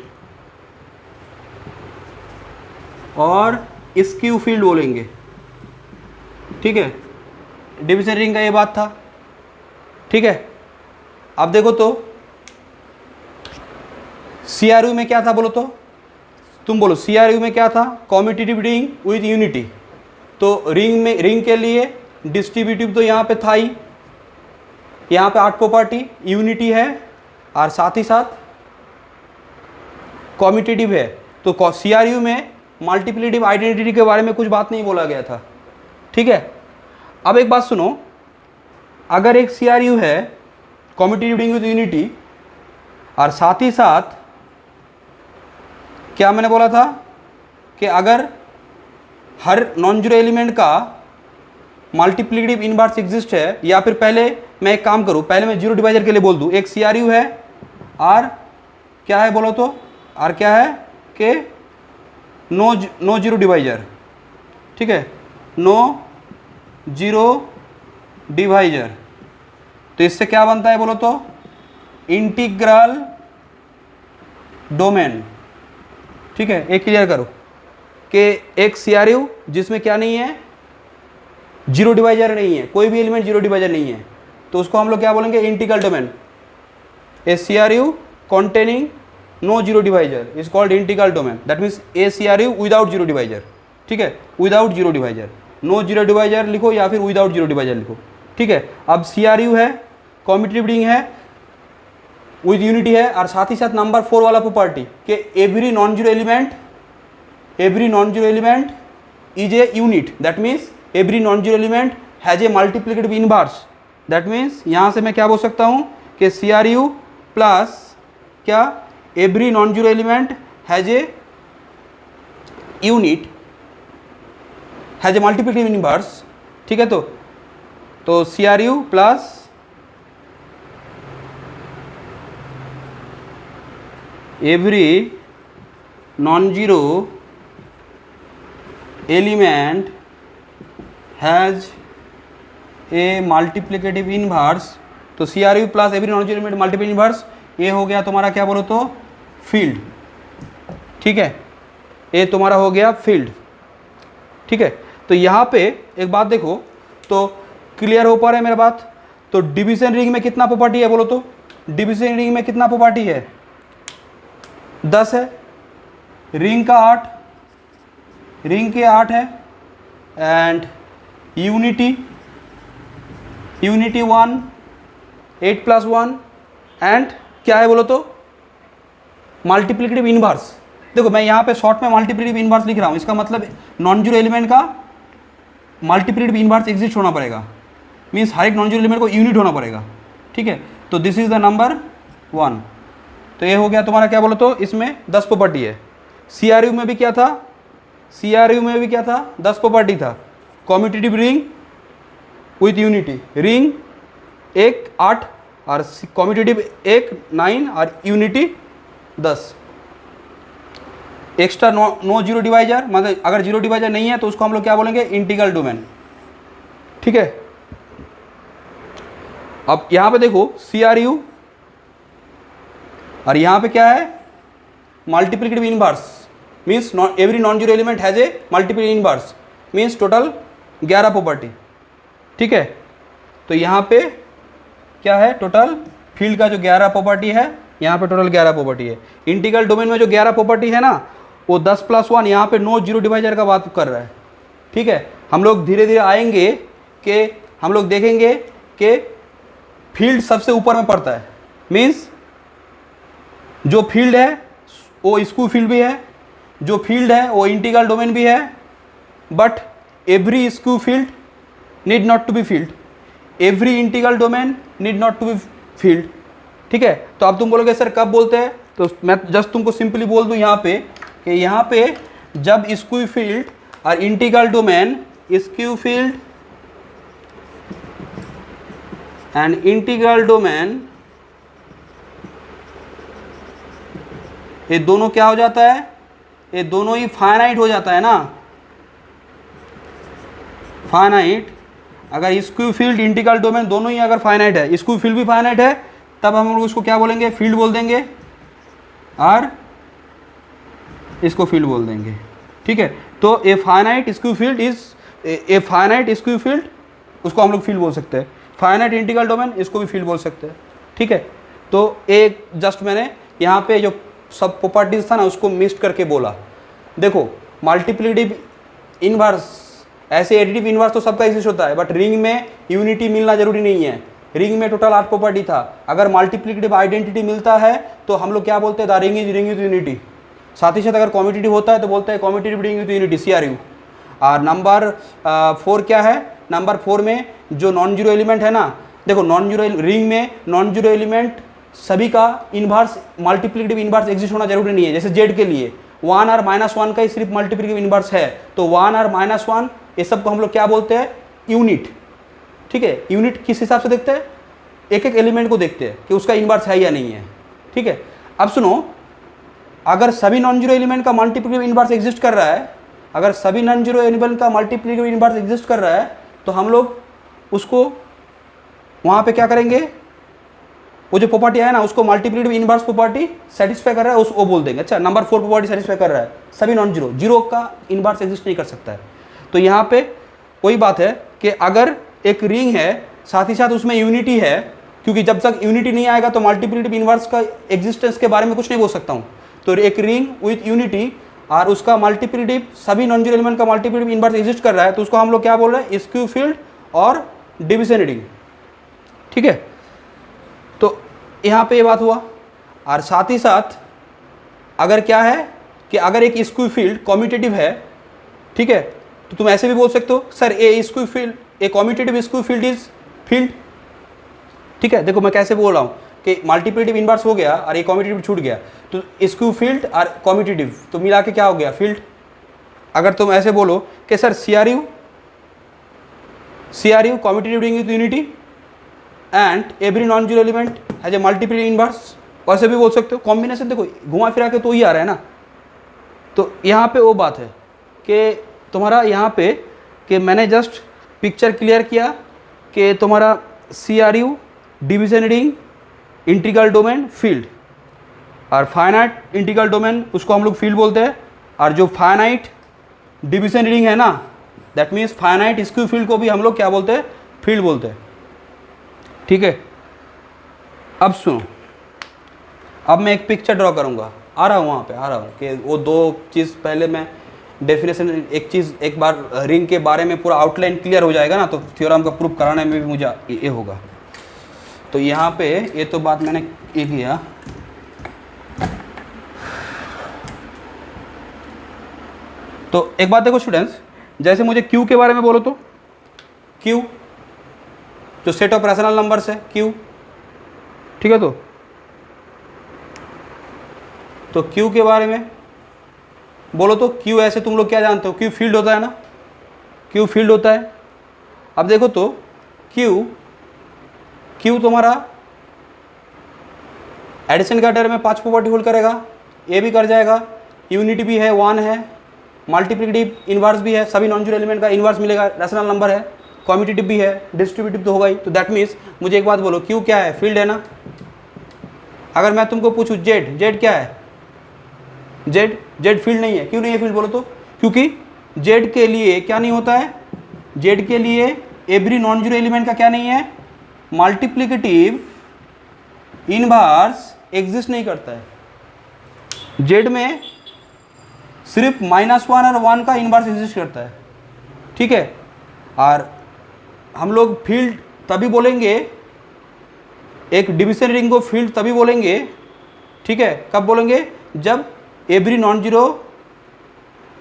और स्क्यू फील्ड बोलेंगे, ठीक है। डिवीजन रिंग का ये बात था, ठीक है। अब देखो तो CRU में क्या था बोलो तो, तुम बोलो CRU में क्या था, कॉम्यूटेटिव रिंग विथ यूनिटी। तो रिंग के लिए डिस्ट्रीब्यूटिव तो यहाँ पे था ही, यहाँ पे 8 प्रॉपर्टी, यूनिटी है और साथ ही साथ कॉम्यूटेटिव है। तो CRU में मल्टीप्लिकेटिव आइडेंटिटी के बारे में कुछ बात नहीं बोला गया था, ठीक है। अब एक बात सुनो, अगर एक CRU है कॉम्यूटेटिव रिंग विथ यूनिटी और साथ ही साथ क्या मैंने बोला था कि अगर हर नॉन जीरो एलिमेंट का मल्टीप्लिकेटिव इनवर्स एग्जिस्ट है, या फिर पहले मैं एक काम करूं, पहले मैं जीरो डिवाइजर के लिए बोल दूं, एक CRU है और क्या है बोलो तो, और क्या है कि नो जीरो डिवाइजर, ठीक है, नो जीरो डिवाइजर। तो इससे क्या बनता है बोलो तो, इंटीग्रल डोमेन, ठीक है। एक क्लियर करो कि एक CRU जिसमें क्या नहीं है, जीरो डिवाइजर नहीं है, कोई भी एलिमेंट जीरो डिवाइजर नहीं है, तो उसको हम लोग क्या बोलेंगे, integral domain. A CRU containing no zero divisor is called integral domain, that means a CRU without zero divisor, ठीक है, without zero divisor, no zero divisor लिखो या फिर विदाउट जीरो डिवाइजर लिखो, ठीक है। अब CRU है, कॉम्यूटेटिव रिंग है, विद यूनिटी है, और साथ ही साथ नंबर 4 वाला प्रॉपर्टी कि every non zero element is a unit, that means every non zero element has a multiplicative inverse. That means यहाँ से मैं क्या बोल सकता हूँ कि CRU प्लस क्या, every non zero element has a unit has a multiplicative inverse, ठीक है। तो CRU plus every non zero element has a multiplicative inverse. तो CRU plus every non zero element multiplicative inverse, ये हो गया तुम्हारा क्या बोलो तो, फील्ड, ठीक है। ये तुम्हारा हो गया फील्ड, ठीक है। तो यहाँ पे एक बात देखो तो क्लियर हो पा रहा है मेरा बात। तो डिवीजन रिंग में कितना प्रॉपर्टी है बोलो तो, डिवीजन रिंग में कितना प्रॉपर्टी है, 10 है, रिंग का 8, रिंग के 8 है, एंड यूनिटी 1, 8 + 1, एंड क्या है बोलो तो, मल्टीप्लिकेटिव इनवर्स। देखो मैं यहाँ पे शॉर्ट में मल्टीप्लिकेटिव इनवर्स लिख रहा हूँ, इसका मतलब नॉन जीरो एलिमेंट का मल्टीप्लिकेटिव इनवर्स एग्जिस्ट होना पड़ेगा, मीन्स हर एक नॉन जीरो एलिमेंट को यूनिट होना पड़ेगा, ठीक है। तो दिस इज द नंबर 1। तो ये हो गया तुम्हारा, क्या बोलो तो इसमें 10 प्रॉपर्टी है। CRU में भी क्या था, CRU में भी क्या था, 10 प्रॉपर्टी था। Commutative ring with unity, ring 1 8 और कॉम्यूटेटिव 1 9 और unity 10। Extra no zero divisor, मतलब अगर जीरो डिवाइजर नहीं है तो उसको हम लोग क्या बोलेंगे, इंटीग्रल डोमेन। ठीक है, अब यहां पे देखो CRU और यहां पे क्या है, multiplicative inverse, means every non zero element has a multiplicative inverse, means total 11 property. ठीक है, तो यहां पे क्या है, टोटल फील्ड का जो 11 प्रॉपर्टी है, यहाँ पे टोटल 11 प्रॉपर्टी है। इंटीग्रल डोमेन में जो 11 प्रॉपर्टी है ना, वो 10 + 1 यहाँ पे नो जीरो डिवाइजर का बात कर रहा है। ठीक है, हम लोग धीरे धीरे आएंगे कि हम लोग देखेंगे कि फील्ड सबसे ऊपर में पड़ता है, मीन्स जो फील्ड है वो स्क्यू फील्ड भी है, जो फील्ड है वो इंटीग्रल डोमेन भी है, but every skew field need not to be field, every integral domain need not to be field. ठीक है, तो अब तुम बोलोगे सर कब बोलते हैं, तो मैं जस्ट तुमको सिंपली बोल दूं यहाँ पे कि यहाँ पे जब स्क्यू फील्ड और integral domain, skew field and integral domain, ये दोनों क्या हो जाता है, ये दोनों ही फाइनाइट हो जाता है ना, फाइनाइट। अगर स्क्यू फील्ड इंटीग्रल डोमेन दोनों ही अगर फाइनाइट है, स्क्यू फील्ड भी फाइनाइट है, तब हम लोग उसको क्या बोलेंगे, फील्ड बोल देंगे, और इसको फील्ड बोल देंगे। ठीक है, तो a finite skew field is a finite skew field, उसको हम लोग फील्ड बोल सकते हैं। फाइनाइट इंटीग्रल डोमेन, इसको भी फील्ड बोल सकते हैं। ठीक है, तो एक जस्ट मैंने यहाँ पे जो सब प्रॉपर्टीज था ना, उसको मिक्स करके बोला। देखो मल्टीप्लिकेटिव इनवर्स, ऐसे एडिटिव इनवर्स तो सबका एग्जिस्ट होता है, बट रिंग में यूनिटी मिलना जरूरी नहीं है। रिंग में टोटल 8 प्रॉपर्टी था, अगर मल्टीप्लिकेटिव आइडेंटिटी मिलता है तो हम लोग क्या बोलते हैं, द रिंग विथ यूनिटी। साथ ही साथ अगर कॉम्यूटेटिव होता है तो बोलते हैं commutative ring with unity, CRU। और नंबर 4 क्या है, नंबर 4 में जो नॉन जीरो एलिमेंट है ना, देखो नॉन जीरो रिंग में नॉन जीरो एलिमेंट सभी का इनवर्स मल्टीप्लिकेटिव इनवर्स एग्जिस्ट होना जरूरी नहीं है। जैसे जेड के लिए 1 और -1 का ही सिर्फ मल्टीप्लिकेटिव इनवर्स है, तो 1 और -1 ये सब को हम लोग क्या बोलते हैं, यूनिट। ठीक है, यूनिट किस हिसाब से देखते हैं, एक एक एलिमेंट को देखते हैं कि उसका इनवर्स है या नहीं है। ठीक है, अब सुनो, अगर सभी नॉन जीरो एलिमेंट का मल्टीप्लिकेटिव इनवर्स एग्जिस्ट कर रहा है, अगर सभी नॉन जीरो एलिमेंट का मल्टीप्लिकेटिव इनवर्स एग्जिस्ट कर रहा है, तो हम लोग उसको वहाँ पे क्या करेंगे, वो जो प्रॉपर्टी है ना, उसको मल्टीप्लिकेटिव इनवर्स प्रॉपर्टी सेटिस्फाई कर रहा है, उसको बोल देंगे। अच्छा, नंबर 4 प्रॉपर्टी सेटिस्फाई कर रहा है, सभी नॉन जीरो, जीरो का इनवर्स एग्जिस्ट नहीं कर सकता है। तो यहाँ पे वही बात है कि अगर एक रिंग है, साथ ही साथ उसमें यूनिटी है, क्योंकि जब तक यूनिटी नहीं आएगा तो मल्टीप्लिकेटिव इनवर्स का एग्जिस्टेंस के बारे में कुछ नहीं बोल सकता हूँ। तो एक रिंग विथ यूनिटी और उसका मल्टीप्लिकेटिव, सभी नॉन जीरो एलिमेंट का मल्टीप्लिकेटिव इनवर्स एग्जिस्ट कर रहा है, तो उसको हम लोग क्या बोल रहे हैं, स्क्यू फील्ड और डिविजन रिंग। ठीक है, तो यहाँ पे ये बात हुआ। और साथ ही साथ अगर क्या है कि अगर एक स्क्यू फील्ड कॉम्यूटेटिव है, ठीक है, तो तुम ऐसे भी बोल सकते हो, sir A skew field, a commutative skew field is field. ठीक है, देखो मैं कैसे बोल रहा हूँ कि मल्टीप्लिकेटिव इनवर्स हो गया और एक कॉम्यूटेटिव छूट गया, तो स्क्यू फील्ड और कॉम्यूटेटिव तो मिला के क्या हो गया, फील्ड। अगर तुम ऐसे बोलो कि sir CRU commutative ring with unity and every non zero element has a multiplicative inverse, वैसे भी बोल सकते हो। कॉम्बिनेशन देखो घुमा फिरा के तो ही आ रहा है ना। तो यहाँ पे वो बात है कि तुम्हारा यहाँ पे कि मैंने जस्ट पिक्चर क्लियर किया कि तुम्हारा CRU division ring, integral domain, field, और फाइनाइट इंटीग्रल डोमेन उसको हम लोग फील्ड बोलते हैं, और जो फाइनाइट डिवीजन रिंग है ना, that means finite skew field को भी हम लोग क्या बोलते हैं, फील्ड बोलते हैं। ठीक है, अब सुनो, अब मैं एक पिक्चर ड्रॉ करूँगा, आ रहा हूँ वहाँ पे, आ रहा हूँ कि वो दो चीज़ पहले मैं डेफिनेशन, एक चीज़ एक बार रिंग के बारे में पूरा आउटलाइन क्लियर हो जाएगा ना, तो थ्योरम का प्रूफ कराने में भी मुझे ये होगा। तो यहाँ पे ये तो बात मैंने ये किया, तो एक बात देखो स्टूडेंट्स, जैसे मुझे Q के बारे में बोलो तो Q जो सेट ऑफ रैशनल नंबर्स है, Q ठीक है। तो क्यू के बारे में बोलो तो क्यू ऐसे तुम लोग क्या जानते हो, क्यू फील्ड होता है ना, क्यू फील्ड होता है। अब देखो तो क्यू तुम्हारा एडिशन का टर्म में 5 प्रॉपर्टी होल्ड करेगा, ए भी कर जाएगा, यूनिटी भी है, 1 है, मल्टीप्लिकेटिव इनवर्स भी है, सभी नॉन जीरो एलिमेंट का इनवर्स मिलेगा, रैशनल नंबर है, कॉम्यूटेटिव भी है, डिस्ट्रीब्यूटिव तो होगा ही। तो दैट मीन्स मुझे एक बात बोलो, क्यू क्या है, फील्ड है ना। अगर मैं तुमको पूछूं जेड क्या है, जेड फील्ड नहीं है। क्यों नहीं है फील्ड बोलो तो, क्योंकि जेड के लिए क्या नहीं होता है, जेड के लिए एवरी नॉन जीरो एलिमेंट का क्या नहीं है, मल्टीप्लिकेटिव इनवर्स एग्जिस्ट नहीं करता है। जेड में सिर्फ -1 और 1 का इनवर्स एग्जिस्ट करता है, ठीक है। और हम लोग फील्ड तभी बोलेंगे, एक डिविजन रिंग को फील्ड तभी बोलेंगे, ठीक है, कब बोलेंगे, जब एवरी नॉन जीरो,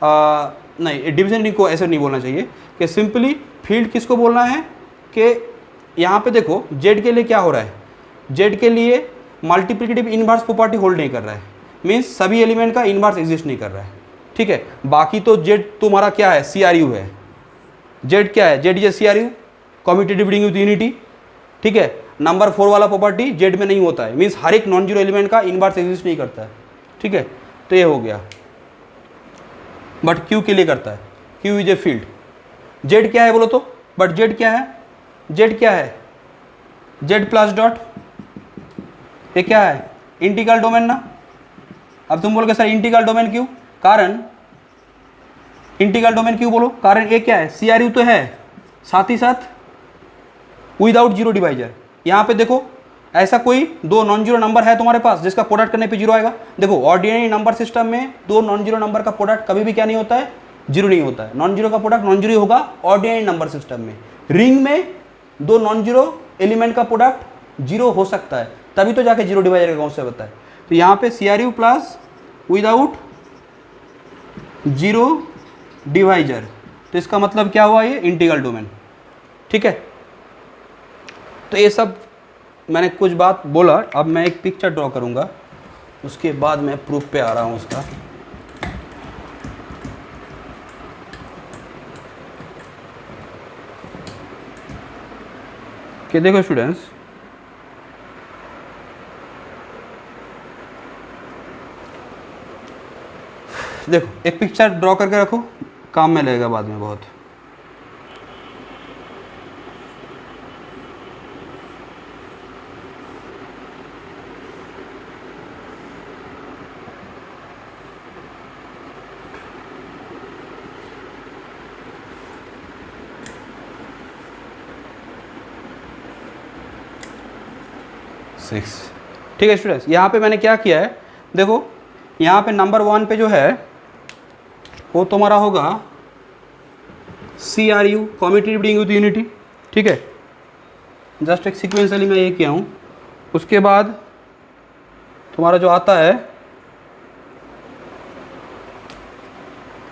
नहीं डिविजन रिंग को ऐसे नहीं बोलना चाहिए, कि सिंपली फील्ड किसको बोलना है, कि यहाँ पे देखो जेड के लिए क्या हो रहा है, जेड के लिए मल्टीप्लिकेटिव इनवर्स प्रॉपर्टी होल्ड नहीं कर रहा है, मीन्स सभी एलिमेंट का इनवर्स एग्जिस्ट नहीं कर रहा है, ठीक है। बाकी तो जेड तुम्हारा क्या है, CRU है, जेड क्या है, Z is CRU, commutative ring with unity, ठीक है। नंबर 4 वाला प्रॉपर्टी जेड में नहीं होता है, मीन्स हर एक नॉन जीरो एलिमेंट का इनवर्स एग्जिस्ट नहीं करता है, ठीक है। तो ये हो गया, बट क्यू के लिए करता है, Q is a field. Z क्या है बोलो तो, बट जेड क्या है, जेड क्या है, जेड प्लस डॉट, ये क्या है, इंटीग्रल डोमेन ना। अब तुम बोलोगे सर इंटीग्रल डोमेन क्यों, कारण इंटीग्रल डोमेन क्यों बोलो, कारण ये क्या है, CRU तो है, साथ ही साथ विदाउट जीरो डिवाइजर। यहाँ पे देखो ऐसा कोई दो नॉन जीरो नंबर है तुम्हारे पास जिसका प्रोडक्ट करने पे जीरो आएगा। देखो ऑर्डिनरी नंबर सिस्टम में दो नॉन जीरो नंबर का प्रोडक्ट कभी भी क्या नहीं होता है, जीरो नहीं होता है। नॉन जीरो का प्रोडक्ट नॉन जीरो होगा ऑर्डिनरी नंबर सिस्टम में। रिंग में दो नॉन जीरो एलिमेंट का प्रोडक्ट जीरो हो सकता है, तभी तो जाके जीरो डिवाइजर का कॉन्सेप्ट होता है। तो यहाँ पे CRU plus without zero divisor, तो इसका मतलब क्या हुआ, ये इंटीग्रल डोमेन, ठीक है। तो ये सब मैंने कुछ बात बोला, अब मैं एक पिक्चर ड्रॉ करूँगा, उसके बाद मैं प्रूफ पे आ रहा हूँ उसका। कि देखो स्टूडेंट्स, देखो एक पिक्चर ड्रॉ करके रखो, काम में लगेगा बाद में बहुत। ठीक है स्टूडेंट्स, यहाँ पे मैंने क्या किया है, देखो यहाँ पे नंबर 1 पे जो है वो तुम्हारा होगा CRU commutative ring with unity, ठीक है। जस्ट एक सीक्वेंसली मैं ये किया हूँ। उसके बाद तुम्हारा जो आता है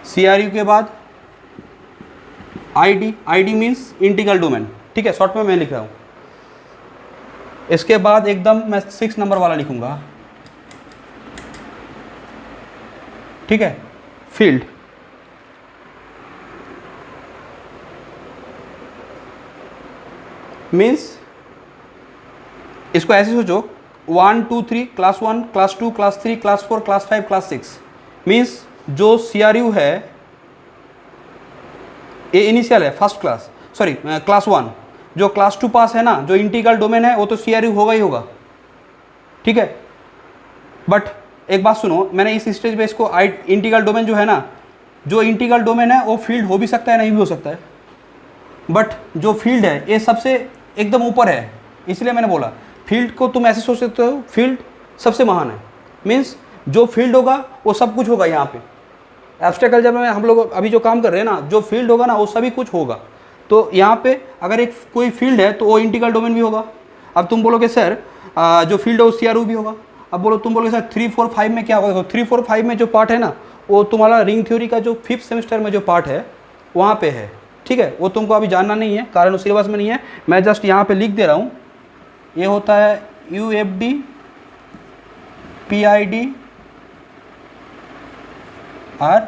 CRU के बाद ID मीन्स इंटीग्रल डोमेन, ठीक है, शॉर्ट में मैं लिख रहा हूँ। इसके बाद एकदम मैं 6 नंबर वाला लिखूंगा, ठीक है, फील्ड। मीन्स इसको ऐसे सोचो 1 2 3 class 1 class 2 class 3 class 4 class 5 class 6। Means जो CRU है ये इनिशियल है, फर्स्ट क्लास, सॉरी क्लास 1। जो क्लास 2 पास है ना, जो इंटीग्रल डोमेन है वो तो CRU होगा ही होगा, ठीक है। बट एक बात सुनो, मैंने इस स्टेज पे इसको इंटीग्रल डोमेन जो है ना, जो इंटीग्रल डोमेन है वो फील्ड हो भी सकता है नहीं भी हो सकता है, बट जो फील्ड है ये सबसे एकदम ऊपर है। इसलिए मैंने बोला फील्ड को तुम ऐसे सोच सकते हो, फील्ड सबसे महान है। मीन्स जो फील्ड होगा वो सब कुछ होगा। यहाँ पे एब्स्ट्रैक्ट अलजेब्रा में हम लोग अभी जो काम कर रहे हैं ना, जो फील्ड होगा ना वो सभी कुछ होगा। तो यहाँ पे अगर एक कोई फील्ड है तो वो इंटीग्रल डोमेन भी होगा। अब तुम बोलोगे सर जो फील्ड है वो CRU भी होगा। अब बोलो तुम बोलोगे सर 3 4 5 में क्या होगा। 3 4 5 में जो पार्ट है ना वो तुम्हारा रिंग थ्योरी का जो 5th सेमेस्टर में जो पार्ट है वहाँ पे है, ठीक है। वो तुमको अभी जानना नहीं है, कारण उस सिलेबस में नहीं है। मैं जस्ट यहाँ पे लिख दे रहा हूँ। ये होता है UFD PID और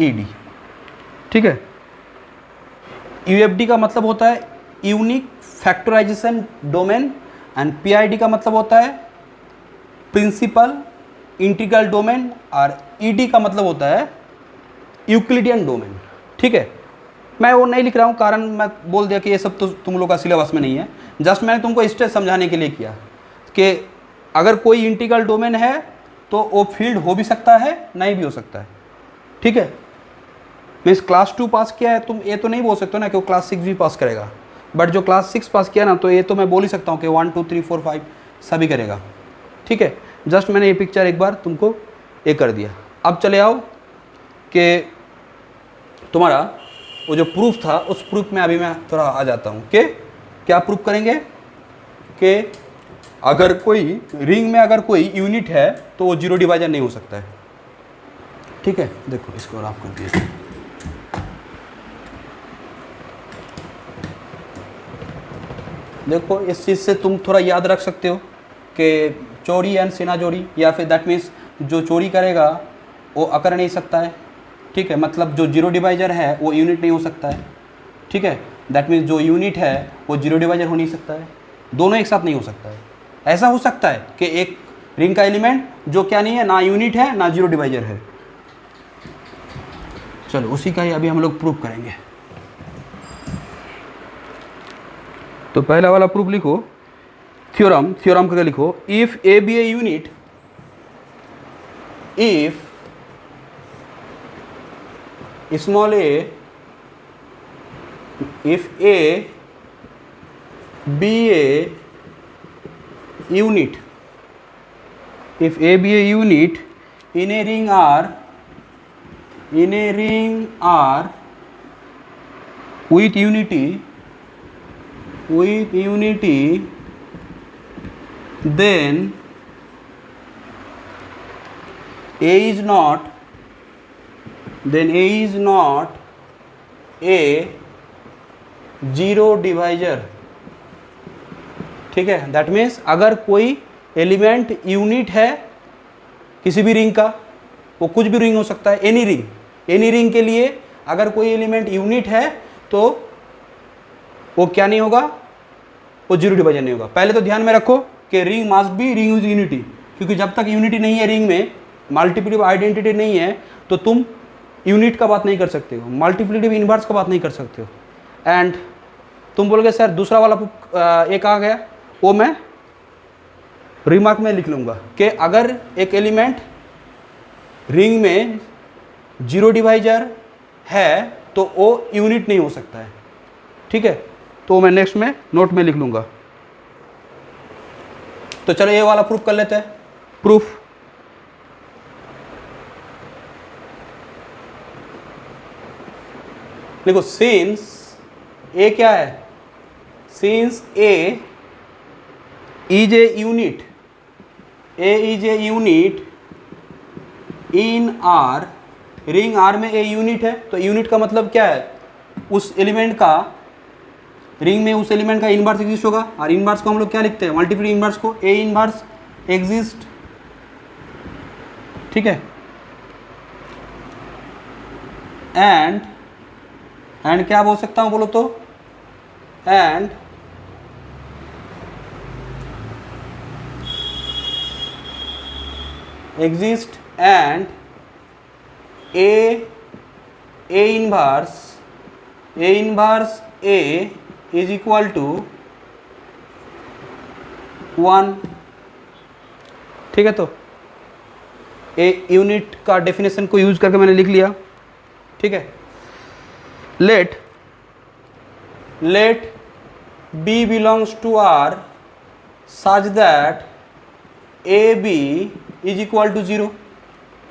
ED। ठीक है, UFD का मतलब होता है unique factorization domain and PID का मतलब होता है प्रिंसिपल इंटीग्रल डोमेन और ED का मतलब होता है यूक्लिडियन डोमेन। ठीक है, मैं वो नहीं लिख रहा हूँ, कारण मैं बोल दिया कि ये सब तो तुम लोग का सिलेबस में नहीं है, जस्ट मैंने तुमको स्टेज समझाने के लिए किया कि अगर कोई इंटीग्रल डोमेन है तो वो फील्ड हो भी सकता है, नहीं भी हो सकता है। ठीक है, मीन्स क्लास 2 पास किया है, तुम ये तो नहीं बोल सकते ना कि वो क्लास 6 भी पास करेगा, बट जो क्लास 6 पास किया ना तो ये तो मैं बोल ही सकता हूँ कि 1 2 3 4 5 सभी करेगा। ठीक है, जस्ट मैंने ये पिक्चर एक बार तुमको ये कर दिया। अब चले आओ कि तुम्हारा वो जो प्रूफ था उस प्रूफ में अभी मैं थोड़ा आ जाता हूँ कि क्या प्रूफ करेंगे कि अगर कोई रिंग में अगर कोई यूनिट है तो वो जीरो डिवाइजर नहीं हो सकता है। ठीक है, देखो इसको रफ कर दिए। देखो इस चीज़ से तुम थोड़ा याद रख सकते हो कि चोरी एंड सेना जोड़ी, या फिर दैट मीन्स जो चोरी करेगा वो अकर नहीं सकता है। ठीक है, मतलब जो जीरो डिवाइजर है वो यूनिट नहीं हो सकता है। ठीक है, दैट मीन्स जो यूनिट है वो जीरो डिवाइजर हो नहीं सकता है, दोनों एक साथ नहीं हो सकता है। ऐसा हो सकता है कि एक रिंग का एलिमेंट जो क्या नहीं है, ना यूनिट है ना जीरो डिवाइजर है। चलो उसी का ही अभी हम लोग प्रूफ करेंगे। तो पहला वाला प्रूफ लिखो, थ्योरम करके लिखो, if A B A unit, if small A, if A be a unit, if A be a unit in a ring R, in a ring R with unity, then A is not, a zero divisor. ठीक है, that means अगर कोई element unit है किसी भी ring का, वो कुछ भी रिंग हो सकता है, एनी रिंग के लिए अगर कोई एलिमेंट यूनिट है तो वो क्या नहीं होगा, वो जीरो डिवाइजर नहीं होगा। पहले तो ध्यान में रखो कि ring must be ring with unity, क्योंकि जब तक यूनिटी नहीं है रिंग में, मल्टीप्लिटिव आइडेंटिटी नहीं है, तो तुम यूनिट का बात नहीं कर सकते हो, मल्टीप्लिटिव इनवर्स का बात नहीं कर सकते हो। एंड तुम बोलोगे सर दूसरा वाला एक आ गया, वो मैं रिमार्क में लिख लूँगा कि अगर एक एलिमेंट रिंग में जीरो डिवाइजर है तो वो यूनिट नहीं हो सकता है। ठीक है, तो मैं नेक्स्ट में नोट में लिख लूँगा। तो चलो ये वाला प्रूफ कर लेते हैं। प्रूफ, देखो सिंस ए क्या है, since A is a unit, A is a unit in R, ring R में ए यूनिट है, तो यूनिट का मतलब क्या है, उस एलिमेंट का, रिंग में उस एलिमेंट का इनवर्स एग्जिस्ट होगा, और इनवर्स को हम लोग क्या लिखते हैं, मल्टीप्लिटिव इनवर्स को ए इनवर्स एग्जिस्ट। ठीक है, एंड क्या बोल सकता हूँ बोलो तो, and exist and A inverse A is equal to 1। ठीक है, तो ए यूनिट का डेफिनेशन को यूज करके मैंने लिख लिया। ठीक है, let B belongs to R such that AB is equal to 0।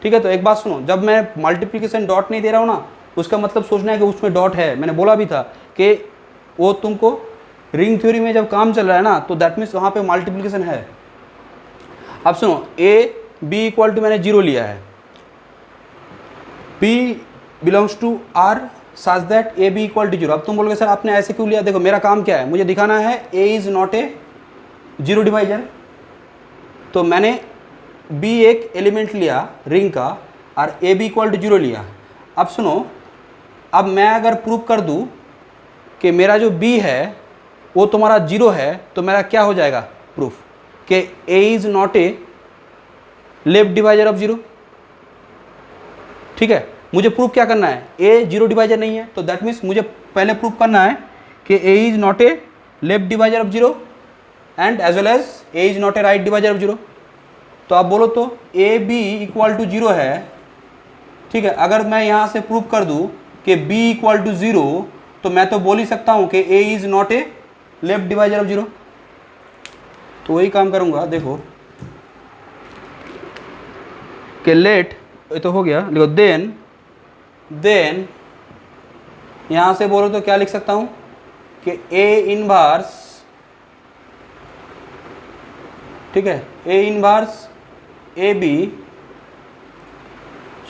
ठीक है, तो एक बात सुनो, जब मैं मल्टीप्लिकेशन डॉट नहीं दे रहा हूँ ना, उसका मतलब सोचना है कि उसमें डॉट है। मैंने बोला भी था कि वो तुमको रिंग थ्योरी में जब काम चल रहा है ना, तो दैट मीन्स वहाँ पे मल्टीप्लिकेशन है। अब सुनो, A B इक्वल टू मैंने 0 लिया है, B belongs to R such that A B equal to 0। अब तुम बोलोगे सर आपने ऐसे क्यों लिया, देखो मेरा काम क्या है, मुझे दिखाना है A is not a zero divisor. तो मैंने बी एक एलिमेंट लिया रिंग का और A B equal to zero लिया। अब सुनो, अब मैं अगर प्रूव कर दूं कि मेरा जो बी है वो तुम्हारा जीरो है, तो मेरा क्या हो जाएगा प्रूफ कि a is not a left divisor of zero. ठीक है, मुझे प्रूफ क्या करना है, ए जीरो डिवाइजर नहीं है, तो दैट मीन्स मुझे पहले प्रूफ करना है कि a is not a left divisor of zero and as well as a is not a right divisor of zero. तो आप बोलो तो a B equal to zero है। ठीक है, अगर मैं यहाँ से प्रूफ कर दूँ कि बी इक्वल टू जीरो, तो मैं तो बोल ही सकता हूँ कि a is not a left divisor of zero. तो वही काम करूँगा, देखो कि लेट, ये तो हो गया, देखो देन यहाँ से बोलो तो क्या लिख सकता हूँ कि ए इनवर्स, ठीक है, ए इनवर्स ए बी,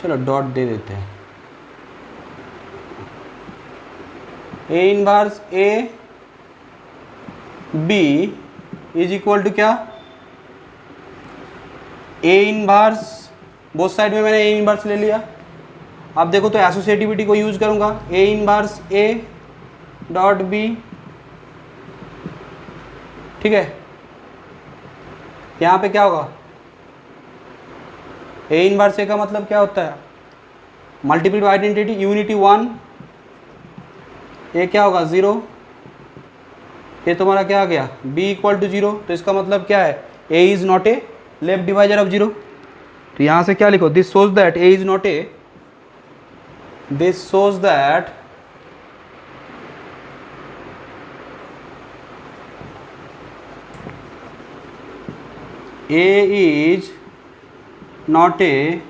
चलो डॉट दे देते हैं, A inverse A B is equal to क्या, ए इनवर्स, बोथ साइड में मैंने ए इनवर्स ले लिया। अब देखो तो एसोसिएटिविटी को यूज करूंगा, A inverse A dot B. ठीक है, यहाँ पे क्या होगा, ए इनवर्स ए का मतलब क्या होता है, मल्टीपल आइडेंटिटी यूनिटी वन, ए क्या होगा जीरो, ये तुम्हारा क्या आ गया b इक्वल टू जीरो। तो इसका मतलब क्या है, a is not a left divisor of zero. तो यहाँ से क्या लिखो, this shows that a is not A, this shows that a is not a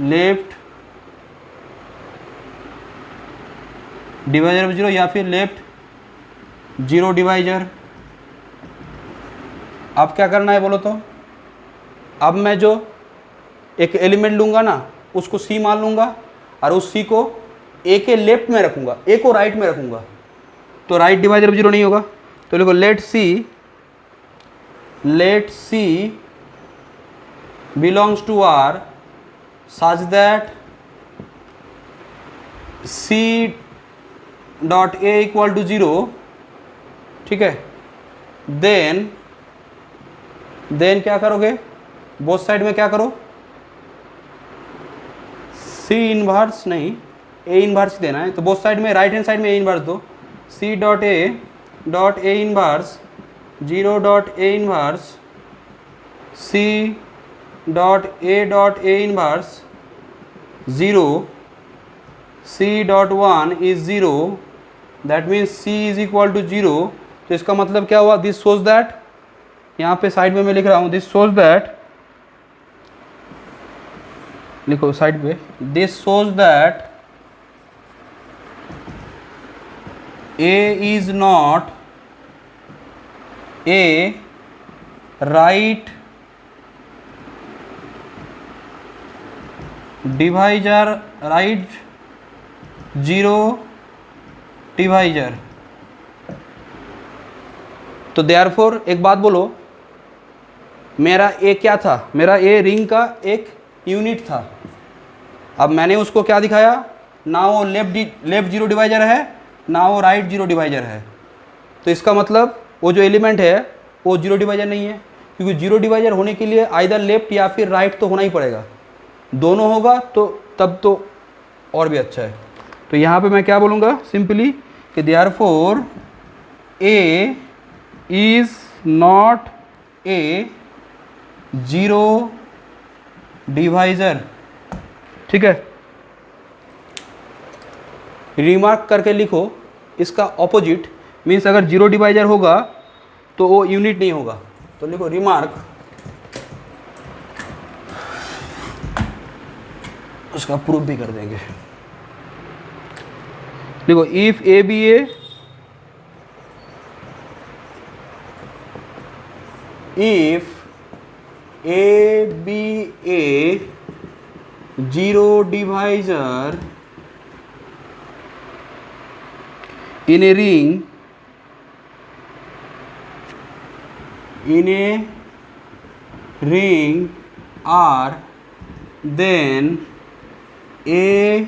left divisor of zero या फिर लेफ्ट जीरो डिवाइजर। अब क्या करना है बोलो तो, अब मैं जो एक एलिमेंट लूंगा ना उसको सी मान लूंगा और उस सी को ए के लेफ्ट में रखूंगा, ए को राइट में रखूंगा, तो राइट डिवाइजर ऑफ जीरो नहीं होगा। तो देखो let C belongs to R such that C dot A equal to zero. ठीक है, देन क्या करोगे, बोथ साइड में क्या करो, सी इनवर्स नहीं ए इनवर्स देना है, तो बोथ साइड में राइट हैंड साइड में ए इनवर्स दो, C dot A inverse zero dot A inverse C dot A inverse zero, C dot one is zero, that means C is equal to zero. तो इसका मतलब क्या हुआ, this shows that, यहाँ पे side में मैं लिख रहा हूँ, दिस शोज दैट, लिखो साइड पे, this shows that A is not a right divisor, right zero divisor. तो देयरफॉर एक बात बोलो, मेरा ए क्या था, मेरा ए रिंग का एक यूनिट था। अब मैंने उसको क्या दिखाया, ना वो लेफ्ट जीरो डिवाइजर है ना वो राइट जीरो डिवाइजर है। तो इसका मतलब वो जो एलिमेंट है वो जीरो डिवाइजर नहीं है, क्योंकि जीरो डिवाइजर होने के लिए आइदर लेफ्ट या फिर राइट तो होना ही पड़ेगा, दोनों होगा तो तब तो और भी अच्छा है। तो यहाँ पे मैं क्या बोलूँगा सिंपली कि therefore a is not a zero divisor. ठीक है, रिमार्क करके लिखो इसका ऑपोजिट, मीन्स अगर जीरो डिवाइजर होगा तो वो यूनिट नहीं होगा। तो लिखो रिमार्क, उसका प्रूफ भी कर देंगे। देखो if A B A, if a be a zero divisor in a ring in a ring R, then A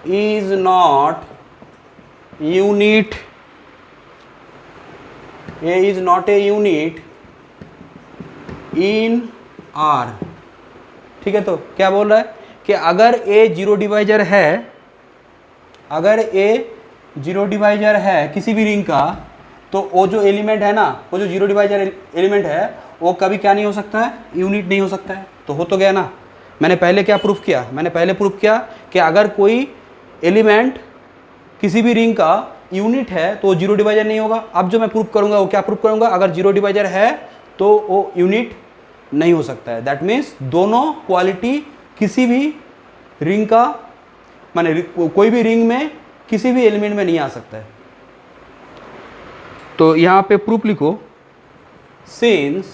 is not unit, A is not a unit in R। ठीक है, तो क्या बोल रहा है कि अगर A जीरो डिवाइजर है, अगर A जीरो डिवाइजर है किसी भी रिंग का, तो वो जो एलिमेंट है ना, वो जो जीरो डिवाइजर एलिमेंट है वो कभी क्या नहीं हो सकता है, यूनिट नहीं हो सकता है। तो हो तो गया ना। मैंने पहले क्या प्रूफ किया, मैंने पहले प्रूफ किया कि अगर कोई एलिमेंट किसी भी रिंग का यूनिट है तो वो जीरो डिवाइजर नहीं होगा। अब जो मैं प्रूफ करूंगा वो क्या प्रूफ करूंगा, अगर जीरो डिवाइजर है तो वो यूनिट नहीं हो सकता है। दैट मीन्स दोनों क्वालिटी किसी भी रिंग का, माने कोई भी रिंग में किसी भी एलिमेंट में नहीं आ सकता है। तो यहाँ पे प्रूफ लिखो, since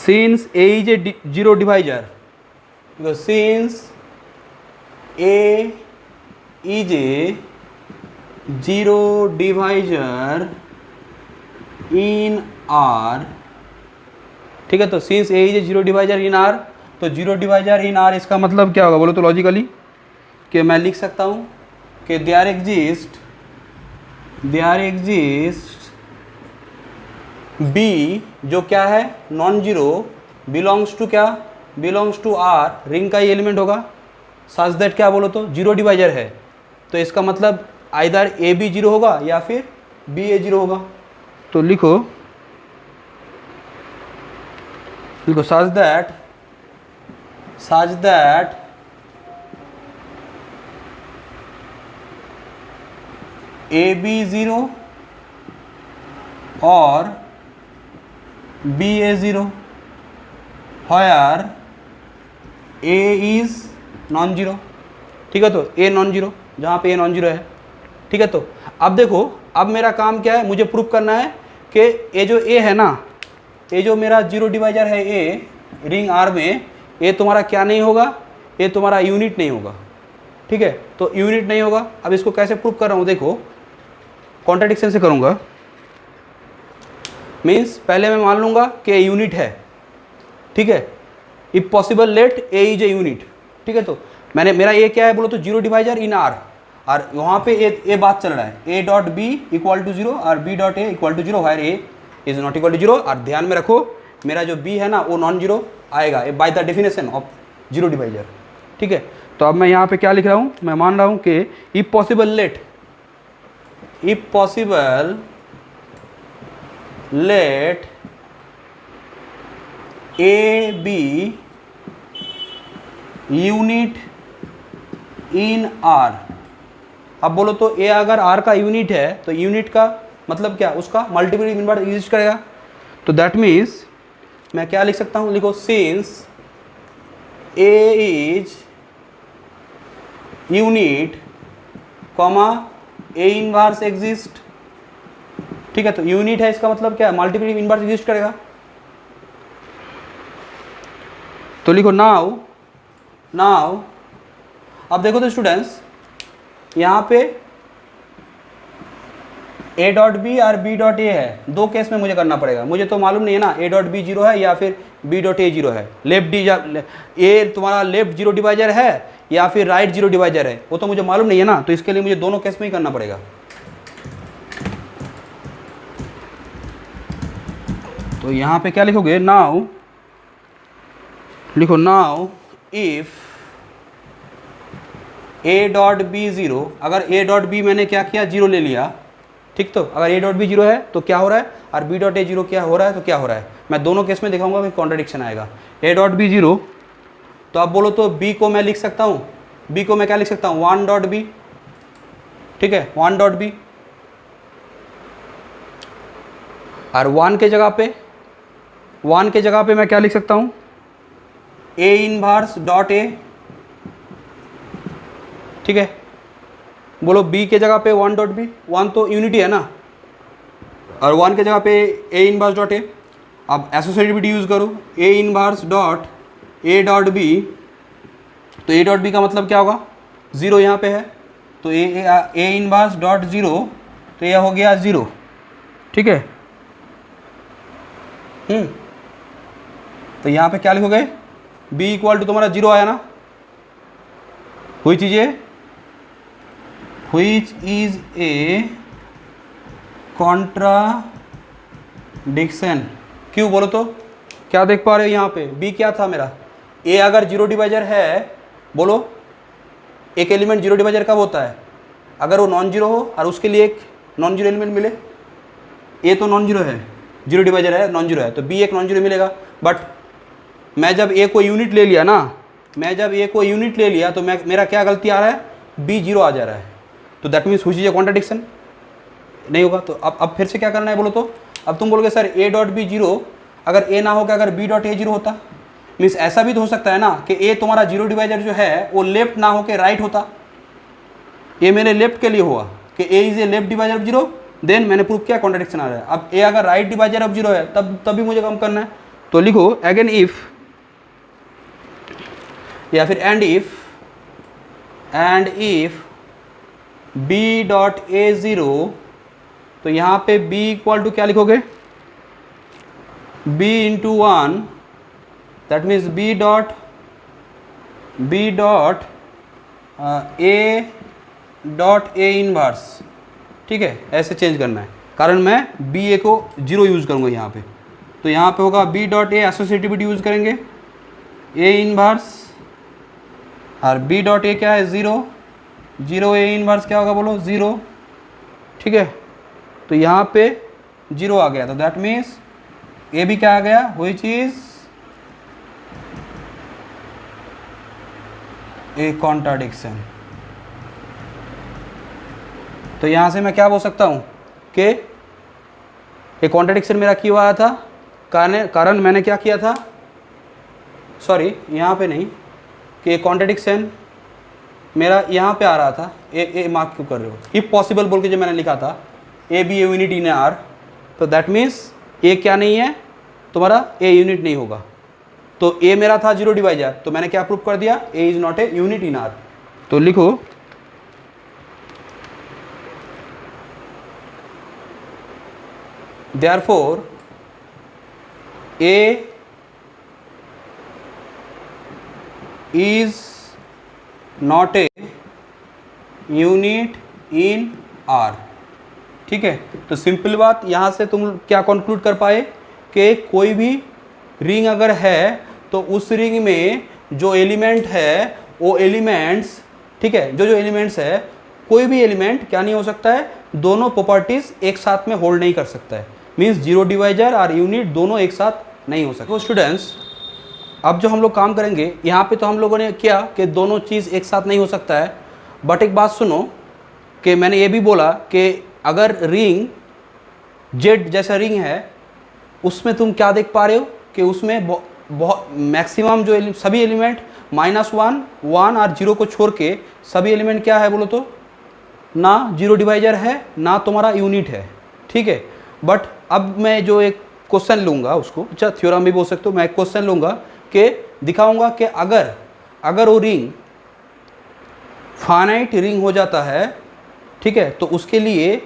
A is a zero divisor, because since A is a zero divisor in R, ठीक है। तो since A is a zero divisor in R, तो जीरो डिवाइजर इन R इसका मतलब क्या होगा बोलो तो लॉजिकली, कि मैं लिख सकता हूँ कि देयर एग्जिस्ट B जो क्या है नॉन जीरो, बिलोंग्स टू क्या, बिलोंग्स टू R, रिंग का ही एलिमेंट होगा, सच दैट क्या बोलो तो जीरो डिवाइजर है। तो इसका मतलब आइदर A भी जीरो होगा या फिर B A जीरो होगा। तो लिखो सच दैट A B जीरो और B A zero, where A is non zero. ठीक है, तो A नॉन जीरो, जहाँ पे A नॉन जीरो है। ठीक है, तो अब देखो, अब मेरा काम क्या है, मुझे प्रूव करना है कि ये जो A है ना, ये जो मेरा जीरो डिवाइजर है A रिंग R में, ये तुम्हारा क्या नहीं होगा, ये तुम्हारा यूनिट नहीं होगा। ठीक है, तो यूनिट नहीं होगा। अब इसको कैसे प्रूव कर रहा हूँ, देखो कॉन्ट्राडिक्शन से करूँगा। मीन्स पहले मैं मान लूँगा कि यूनिट है। ठीक है, if possible let A is a unit. ठीक है, तो मैंने मेरा ये क्या है बोलो तो जीरो डिवाइजर इन R, और वहाँ पे ए बात चल रहा है, A dot B equal to zero और B dot A equal to zero, where A is not equal to zero. और ध्यान में रखो मेरा जो B है ना वो नॉन जीरो आएगा by the definition of zero divisor. ठीक है, तो अब मैं यहाँ पे क्या लिख रहा हूँ, मैं मान रहा हूँ कि if possible let A B unit in R। अब बोलो तो A अगर R का यूनिट है तो यूनिट का मतलब क्या, उसका मल्टीपल इनवर्स एग्जिस्ट करेगा। तो दैट मीन्स मैं क्या लिख सकता हूँ, लिखो since A is unit comma A inverse exist. ठीक है, तो यूनिट है इसका मतलब क्या है, मल्टीपल इनवर्स एग्जिस्ट करेगा। तो लिखो नाउ अब देखो तो स्टूडेंट्स, यहाँ पे A डॉट बी और B डॉट ए है, दो केस में मुझे करना पड़ेगा। मुझे तो मालूम नहीं है ना A डॉट बी जीरो है या फिर B डॉट ए जीरो है। ए तुम्हारा लेफ्ट जीरो डिवाइजर है या फिर राइट जीरो डिवाइजर है, वो तो मुझे मालूम नहीं है ना। तो इसके लिए मुझे दोनों केस में ही करना पड़ेगा। तो यहाँ पे क्या लिखोगे, now if A dot B zero, अगर A डॉट बी मैंने क्या किया, जीरो ले लिया। ठीक, तो अगर A डॉट बी जीरो है तो क्या हो रहा है, और B डॉट ए जीरो क्या हो रहा है, तो क्या हो रहा है, मैं दोनों केस में दिखाऊंगा कि कॉन्ट्रडिक्शन आएगा। A डॉट बी जीरो, तो अब बोलो तो B को मैं लिख सकता हूँ, B को मैं क्या लिख सकता हूँ, वन डॉट बी। ठीक है, वन डॉट बी, और वन के जगह पे मैं क्या लिख सकता हूँ, A इनवर्स डॉट ए। ठीक है, बोलो B के जगह पे वन डॉट बी, वन तो यूनिटी है ना, और वन के जगह पे A इनवर्स डॉट ए। अब एसोसिएटिविटी यूज़ करो, A inverse dot A dot B, तो A डॉट बी का मतलब क्या होगा, ज़ीरो यहाँ पे है, तो A इनवर्स डॉट ज़ीरो, तो यह हो गया ज़ीरो। ठीक है। तो यहाँ पे क्या लिखोगे, बी इक्वल टू तुम्हारा 0 आया ना, हुई चीज़ें which is a contradiction। क्यों बोलो तो, क्या देख पा रहे हो यहाँ पे, b क्या था मेरा, a अगर जीरो डिवाइजर है, बोलो एक एलिमेंट जीरो डिवाइजर कब होता है, अगर वो नॉन जीरो हो और उसके लिए एक नॉन जीरो एलिमेंट मिले। a तो नॉन जीरो है, जीरो डिवाइजर है, नॉन जीरो है, तो b एक नॉन जीरो मिलेगा। बट मैं जब a को यूनिट ले लिया ना, मैं जब a को यूनिट ले लिया तो मेरा क्या गलती आ रहा है, b जीरो आ जा रहा है, तो दैट मीन्स हुई चीज़ कॉन्ट्राडिक्शन नहीं होगा। तो अब फिर से क्या करना है बोलो तो, अब तुम बोलोगे sir a dot B zero, अगर a ना होगा अगर b डॉट ए जीरो होता, मीन्स ऐसा भी तो हो सकता है ना कि a तुम्हारा जीरो डिवाइजर जो है वो लेफ्ट ना हो के राइट होता, a मेरे लेफ्ट के लिए हुआ कि a is a left divisor of zero, then मैंने प्रूव किया कॉन्ट्राडिक्शन आ रहा है। अब a अगर राइट डिवाइजर ऑफ जीरो है तब भी मुझे कम करना है, तो लिखो अगेन इफ या फिर and if b dot A zero, तो यहाँ पे b इक्वल टू क्या लिखोगे, b into 1, that means b dot A inverse. ठीक है, ऐसे चेंज करना है, कारण मैं बी ए को जीरो यूज़ करूँगा यहाँ पे, तो यहाँ पे होगा b डॉट ए एसोसिएटिविटी यूज़ करेंगे, ए इनवर्स, और b डॉट ए क्या है, ज़ीरो, जीरो ए इनवर्स क्या होगा बोलो, ज़ीरो। ठीक है, तो यहाँ पे जीरो आ गया, तो दैट मीन्स ए भी क्या आ गया, व्हिच इज ए कॉन्ट्राडिक्शन। तो यहाँ से मैं क्या बोल सकता हूँ कि ये कॉन्ट्राडिक्शन मेरा क्यों आया था, कारण मैंने क्या किया था, सॉरी यहाँ पे नहीं, कि कॉन्ट्राडिक्शन मेरा यहाँ पे आ रहा था, ए मार्क क्यों कर रहे हो, इफ पॉसिबल बोल के जो मैंने लिखा था A B A unit in R, तो दैट मीन्स ए क्या नहीं है तुम्हारा, ए यूनिट नहीं होगा, तो ए मेरा था जीरो डिवाइजर, तो मैंने क्या प्रूव कर दिया, a is not a unit in R. तो लिखो therefore a is not a unit in R. ठीक है, तो सिंपल बात, यहाँ से तुम क्या कंक्लूड कर पाए कि कोई भी रिंग अगर है तो उस रिंग में जो एलिमेंट है वो एलिमेंट्स, ठीक है, जो एलिमेंट्स है, कोई भी एलिमेंट क्या नहीं हो सकता है, दोनों प्रॉपर्टीज एक साथ में होल्ड नहीं कर सकता है, मीन्स जीरो डिवाइजर और यूनिट दोनों एक साथ नहीं हो सकते। तो स्टूडेंट्स, अब जो हम लोग काम करेंगे यहाँ पे, तो हम लोगों ने किया कि दोनों चीज़ एक साथ नहीं हो सकता है, बट एक बात सुनो कि मैंने ये भी बोला कि अगर रिंग जेड जैसा रिंग है, उसमें तुम क्या देख पा रहे हो कि उसमें बहुत मैक्सिमम जो सभी एलिमेंट -1, 1 और 0 को छोड़ के सभी एलिमेंट क्या है बोलो तो, ना जीरो डिवाइजर है ना तुम्हारा यूनिट है। ठीक है, बट अब मैं जो एक क्वेश्चन लूँगा उसको, अच्छा थ्योरम भी बोल सकते हो, मैं एक क्वेश्चन लूँगा कि दिखाऊंगा कि अगर वो रिंग फाइनाइट रिंग हो जाता है, ठीक है, तो उसके लिए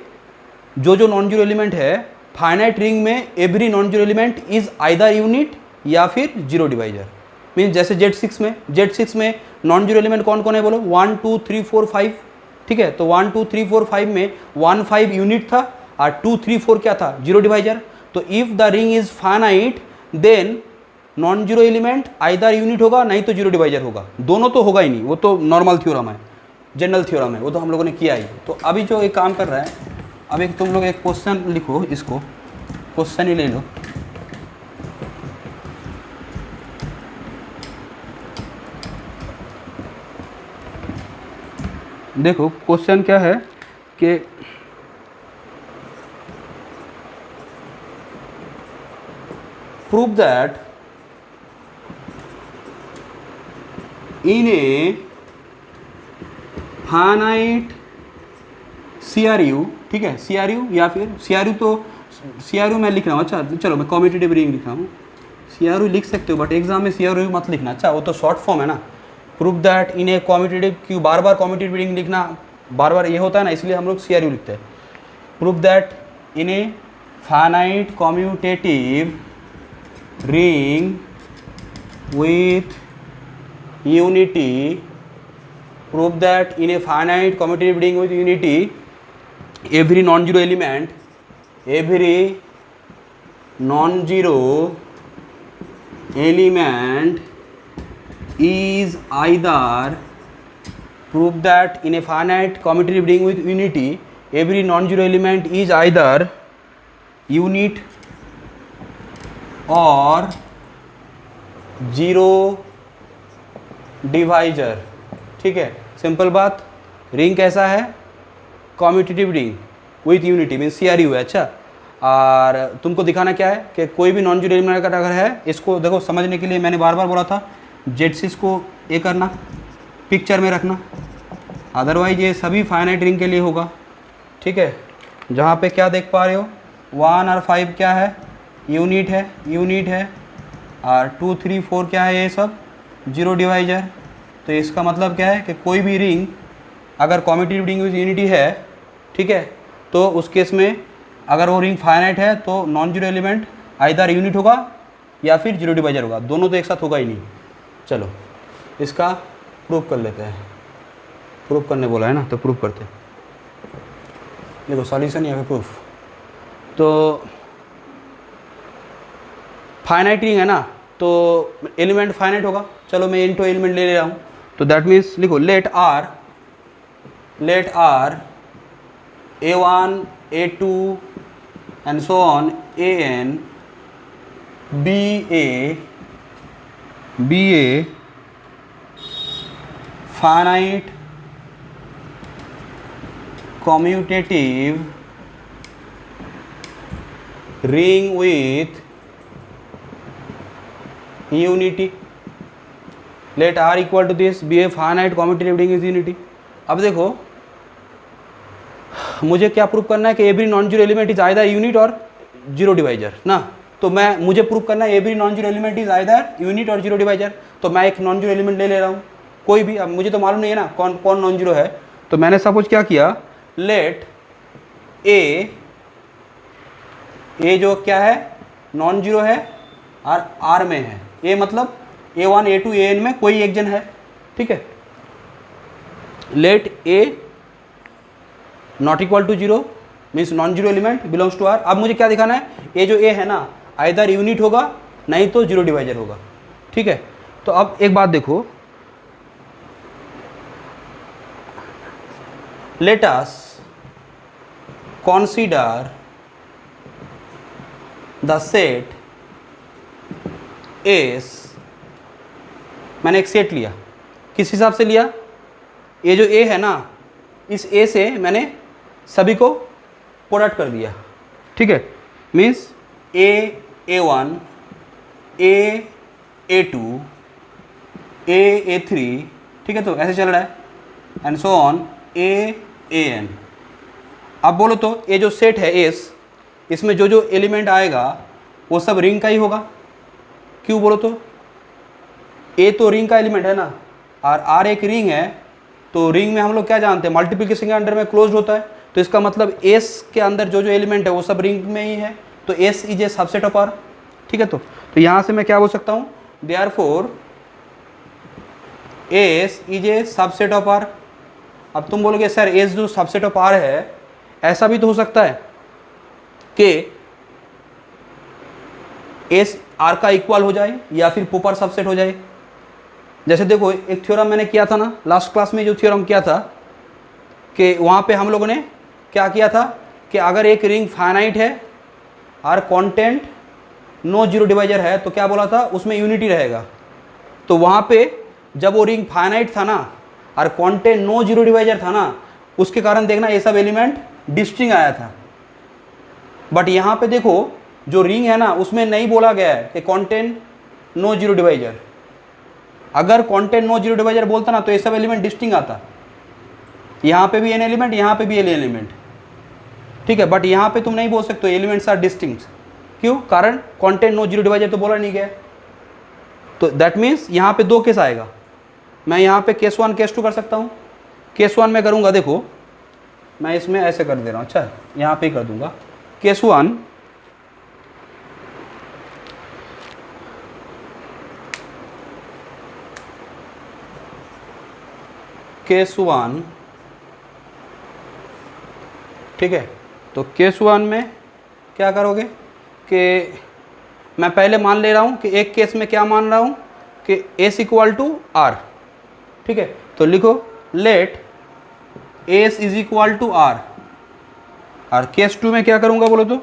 जो नॉन जीरो एलिमेंट है फाइनाइट रिंग में, every non zero element is either unit या फिर जीरो डिवाइजर। मीन जैसे Z6 में नॉन जीरो एलिमेंट कौन कौन है बोलो, 1 2 3 4 5। ठीक है, तो 1 2 3 4 5 में 1 5 यूनिट था और 2 3 4 क्या था, जीरो डिवाइजर। तो if the ring is finite then non zero element either unit होगा नहीं तो जीरो डिवाइजर होगा, दोनों तो होगा ही नहीं, वो तो नॉर्मल थ्योरम है, जनरल थ्योरम है, वो तो हम लोगों ने किया ही। तो अभी जो एक काम कर रहा है, अब एक तुम लोग एक क्वेश्चन लिखो, इसको क्वेश्चन ही ले लो। देखो क्वेश्चन क्या है कि prove that in A finite CRU, ठीक है, CRU या फिर CRU मैं लिख रहा हूँ, अच्छा चलो मैं कॉम्यूटेटिव रिंग लिख रहा हूँ, CRU लिख सकते हो बट एग्जाम में CRU मत लिखना, अच्छा वो तो शॉर्ट फॉर्म है ना। Prove that in a commutative, क्यों बार बार कॉम्यूटेटिव रिंग लिखना, बार बार ये होता है ना, इसलिए हम लोग CRU लिखते हैं। Prove that in A finite commutative ring with unity, prove that in a finite commutative ring with unity every non-zero element is either, prove that in a finite commutative ring with unity every non-zero element is either unit और zero divisor. ठीक है, simple बात। Ring कैसा है? Commutative ring with unity means CRU है। अच्छा, और तुमको दिखाना क्या है कि कोई भी नॉन जीरो एलिमेंट अगर है, इसको देखो समझने के लिए मैंने बार बार बोला था जेडसिस को ये करना, पिक्चर में रखना, अदरवाइज ये सभी फाइनाइट रिंग के लिए होगा। ठीक है, जहाँ पे क्या देख पा रहे हो 1 और 5 क्या है? यूनिट है, और 2 3 4 क्या है? ये सब जीरो डिवाइजर। तो इसका मतलब क्या है कि कोई भी रिंग अगर कॉम्यूटेटिव रिंग विद यूनिटी है, ठीक है, तो उस केस में अगर वो रिंग फाइनाइट है तो non zero element either unit होगा या फिर जीरो डिवाइजर होगा, दोनों तो एक साथ होगा ही नहीं। चलो इसका प्रूफ कर लेते हैं। प्रूफ करने बोला है ना, तो प्रूफ करते हैं। ये तो सॉल्यूशन या फिर प्रूफ। तो फाइनाइट रिंग है ना, तो एलिमेंट फाइनाइट होगा। चलो मैं इनटू एलिमेंट ले रहा हूँ, तो दैट मीन्स लिखो let R A1 A2 and so on AN be a finite commutative ring with unity. Let R equal to this be a finite commutative ring with unity. अब देखो मुझे क्या prove करना है कि every non zero element is either unit और zero divisor ना। तो मुझे प्रूव करना है every non zero element is either unit और जीरो डिवाइजर। तो मैं एक नॉन जीरो एलिमेंट ले रहा हूँ कोई भी। अब मुझे तो मालूम नहीं है ना कौन नॉन जीरो है, तो मैंने सपोज क्या किया, लेट ए जो क्या है नॉन जीरो है और आर में है, ए मतलब A1 A2 AN में कोई एक जन है। ठीक है, let A not equal to zero means non zero element belongs to R. अब मुझे क्या दिखाना है, ये जो ए है ना आइदर यूनिट होगा नहीं तो जीरो डिवाइजर होगा। ठीक है, तो अब एक बात देखो, let us consider the set S, मैंने एक सेट लिया, किस हिसाब से लिया, ये जो A है ना, इस A से मैंने सभी को प्रोडक्ट कर दिया। ठीक है, मीन्स A1 A2 A3, ठीक है, तो ऐसे चल रहा है एंड सो ऑन AN। अब बोलो तो ये जो सेट है S, इसमें जो एलिमेंट आएगा वो सब रिंग का ही होगा। क्यों बोलो तो A तो रिंग का एलिमेंट है ना, और R एक रिंग है, तो रिंग में हम लोग क्या जानते हैं मल्टीप्लिकेशन के अंडर में क्लोज्ड होता है। तो इसका मतलब S के अंदर जो एलिमेंट है वो सब रिंग में ही है, तो S is a subset of R। ठीक है, तो यहाँ से मैं क्या बोल सकता हूँ, therefore S is a subset of R। अब तुम बोलोगे सर S जो सबसेट ऑफ R है, ऐसा भी तो हो सकता है कि S R का इक्वल हो जाए या फिर प्रॉपर सबसेट हो जाए। जैसे देखो एक थ्योरम मैंने किया था ना लास्ट क्लास में, जो थ्योरम किया था कि वहाँ पे हम लोगों ने क्या किया था कि अगर एक रिंग फाइनाइट है और कंटेंट नो जीरो डिवाइजर है तो क्या बोला था, उसमें यूनिटी रहेगा। तो वहाँ पे जब वो रिंग फाइनाइट था ना और कंटेंट नो जीरो डिवाइजर था ना, उसके कारण देखना ये सब एलिमेंट डिस्टिंग आया था। बट यहाँ पे देखो जो रिंग है ना उसमें नहीं बोला गया है कि कंटेंट नो जीरो डिवाइजर। अगर कंटेंट नो जीरो डिवाइजर बोलता ना तो ये सब एलिमेंट डिस्टिंग आता, यहाँ पे भी एन एलिमेंट, यहाँ पे भी एन एलिमेंट। ठीक है, बट यहाँ पे तुम नहीं बोल सकते एलिमेंट्स आर डिस्टिंक्ट। क्यों? कारण कंटेंट नो जीरो डिवाइजर तो बोला नहीं गया। तो दैट मीन्स यहाँ पे दो केस आएगा। मैं यहाँ पे केस 1 केस 2 कर सकता हूँ। केस 1 में करूँगा, देखो मैं इसमें ऐसे कर दे रहा हूँ, अच्छा यहाँ पे ही कर दूँगा। केस 1 केस 1, ठीक है। तो केस 1 में क्या करोगे कि मैं पहले मान ले रहा हूँ कि एक केस में क्या मान रहा हूँ कि एस इक्वल टू आर, ठीक है। तो लिखो let S is equal to R. और केस 2 में क्या करूँगा बोलो तो,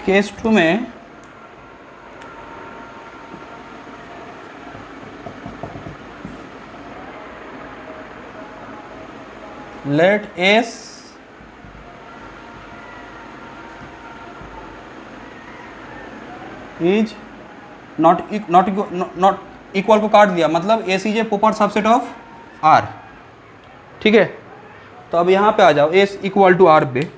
केस 2 में let S is not equal को काट दिया, मतलब S is a proper subset of R, ठीक है। तो अब यहाँ पे आ जाओ एस इक्वल टू आर पे।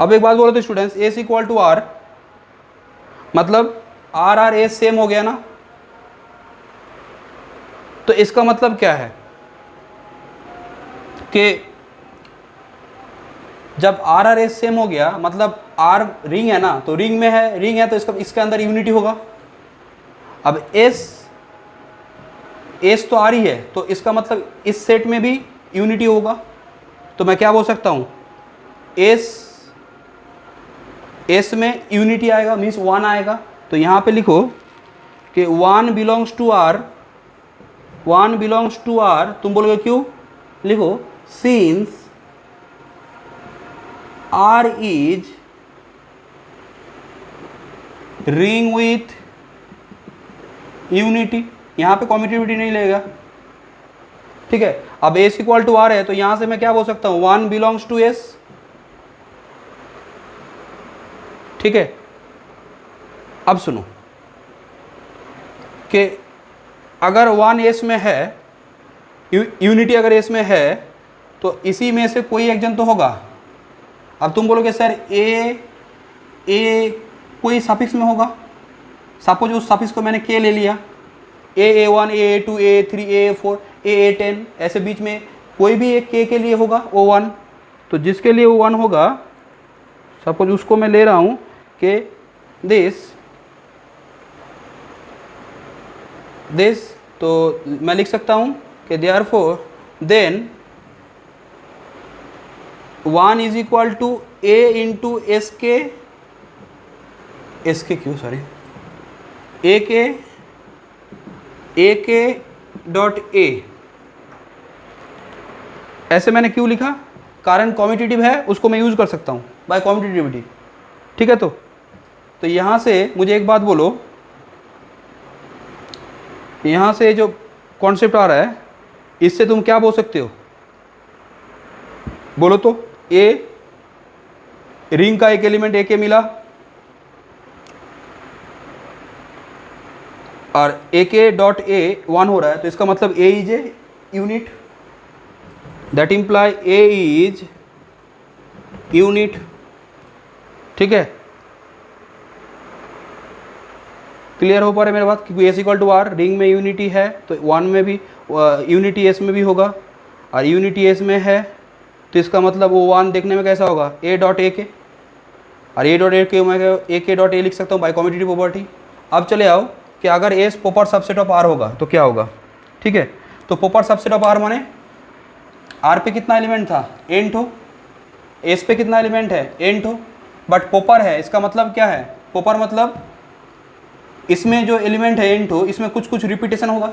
अब एक बात बोलो तो students, S equal to R मतलब आर आर एस सेम हो गया ना। तो इसका मतलब क्या है कि जब आर आर एस सेम हो गया मतलब आर रिंग है ना, तो रिंग में है, रिंग है तो इसका इसके अंदर यूनिटी होगा। अब एस तो आर ही है, तो इसका मतलब इस सेट में भी यूनिटी होगा। तो मैं क्या बोल सकता हूँ, एस में यूनिटी आएगा, मीन्स 1 आएगा। तो यहाँ पे लिखो कि 1 belongs to R, 1 belongs to R. तुम बोलोगे क्यों, लिखो since R is ring with unity। यहाँ पे कॉम्यूटिविटी नहीं लेगा, ठीक है। अब S इक्वल टू R है तो यहाँ से मैं क्या बोल सकता हूँ, 1 बिलोंग्स टू S, ठीक है। अब सुनो कि अगर 1 S में है, यूनिटी अगर S में है तो इसी में से कोई एक जन तो होगा। अब तुम बोलोगे सर ए कोई सफिक्स में होगा, सपोज उस सफिक्स को मैंने के ले लिया, A1 A2 A3 A4 A10, ऐसे बीच में कोई भी एक के लिए होगा O1। तो जिसके लिए O1 होगा, सपोज उसको मैं ले रहा हूँ कि दिस, तो मैं लिख सकता हूँ कि therefore then 1 is equal to A into S के क्यों सॉरी ए के डॉट ए। ऐसे मैंने क्यों लिखा, कारण कॉम्यूटेटिव है, उसको मैं यूज कर सकता हूँ बाय कॉम्यूटेटिविटी, ठीक है। तो यहाँ से मुझे एक बात बोलो, यहाँ से जो कॉन्सेप्ट आ रहा है इससे तुम क्या बोल सकते हो, बोलो तो। ए रिंग का एक एलिमेंट ए के मिला और ए के डॉट ए 1 हो रहा है, तो इसका मतलब a is a unit, that imply a is unit, ठीक है। क्लियर हो पा रहा है मेरी बात, क्योंकि S equal to R, ring में यूनिटी है तो 1 में भी यूनिटी एस में भी होगा, और यूनिटी एस में है तो इसका मतलब वो 1 देखने में कैसा होगा, ए डॉट ए के, और ए डॉट ए के मैं ए के डॉट ए लिख सकता हूँ बाय कॉम्यूटेटिव प्रॉपर्टी। अब चले आओ कि अगर S proper subset of R होगा तो क्या होगा, ठीक है। तो प्रॉपर सबसेट ऑफ आर माने आर पे कितना एलिमेंट था, n ठो, एस पे कितना एलिमेंट है, n ठो, बट प्रॉपर है, इसका मतलब क्या है, प्रॉपर मतलब इसमें जो एलिमेंट है n ठो, इसमें कुछ कुछ रिपीटेशन होगा।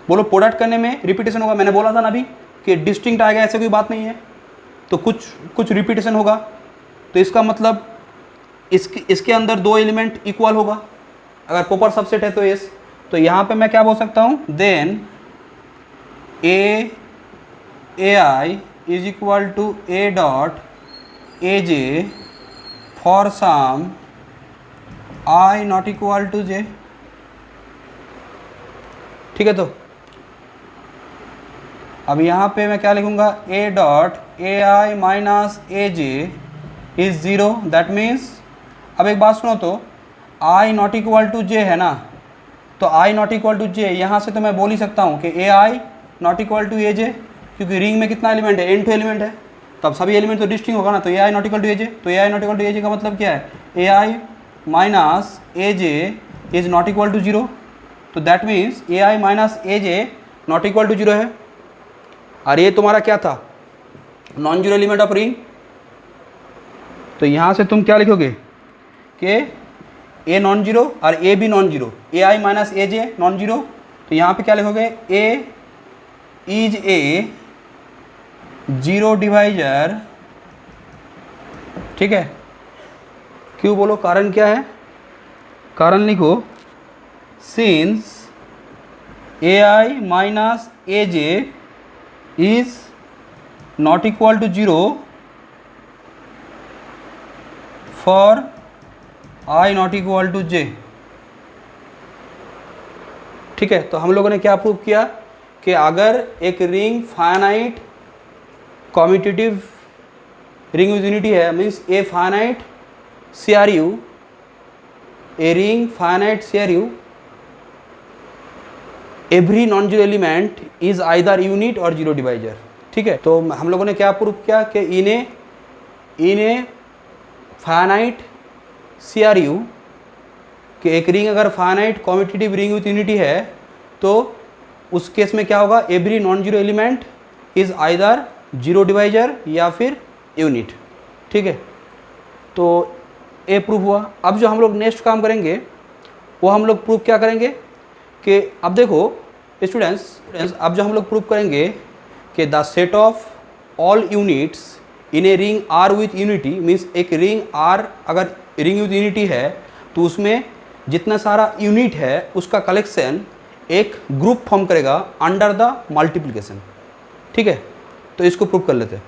बोलो प्रोडक्ट करने में रिपीटेशन होगा, मैंने बोला था ना अभी कि डिस्टिंक्ट आएगा, ऐसे कोई बात नहीं है, तो कुछ रिपीटेशन होगा। तो इसका मतलब इसके अंदर 2 एलिमेंट इक्वल होगा अगर प्रॉपर सबसेट है तो एस। तो यहाँ पे मैं क्या बोल सकता हूँ, then a i is equal to a dot a j for some i not equal to j, ठीक है। तो अब यहाँ पे मैं क्या लिखूँगा, a dot a i minus a j is 0, that means, अब एक बात सुनो तो, i not equal to j है ना, तो i not equal to j, यहाँ से तो मैं बोल ही सकता हूँ कि a i not equal to a जे, क्योंकि रिंग में कितना एलिमेंट है, n टू एलिमेंट है, तो अब सभी एलिमेंट तो डिस्टिंक्ट होगा ना, तो a i not equal to a j, तो a i not equal to a j का मतलब क्या है, a i minus a j is not equal to 0, तो that means a i minus a j not equal to 0 है। और ये तुम्हारा क्या था, non zero element of ring. तो यहाँ से तुम क्या लिखोगे कि ए नॉन जीरो और ए भी non zero, a i minus a j non zero. तो यहाँ पे क्या लिखोगे, a is a zero divisor, ठीक है। क्यों बोलो, कारण क्या है, कारण लिखो, since a i minus a j is not equal to 0 for i not equal to j. ठीक है, तो हम लोगों ने क्या प्रूव किया कि अगर एक ring finite commutative ring with unity है, means a finite CRU, a ring finite CRU, every non zero element is either unit और जीरो डिवाइजर। ठीक है, तो हम लोगों ने क्या प्रूव किया कि इन्हें फाइनाइट CRU कि एक रिंग अगर finite commutative ring with unity है तो उस केस में क्या होगा, every non zero element is either zero divisor या फिर यूनिट। ठीक है, तो ए प्रूव हुआ। अब जो हम लोग नेक्स्ट काम करेंगे वो हम लोग प्रूव क्या करेंगे कि अब देखो स्टूडेंट्स, अब जो हम लोग प्रूव करेंगे कि the set of all units in a ring R with unity, means एक रिंग आर अगर रिंग विथ यूनिटी है तो उसमें जितना सारा यूनिट है उसका कलेक्शन एक ग्रुप फॉर्म करेगा अंडर द मल्टीप्लिकेशन। ठीक है, तो इसको प्रूव कर लेते हैं।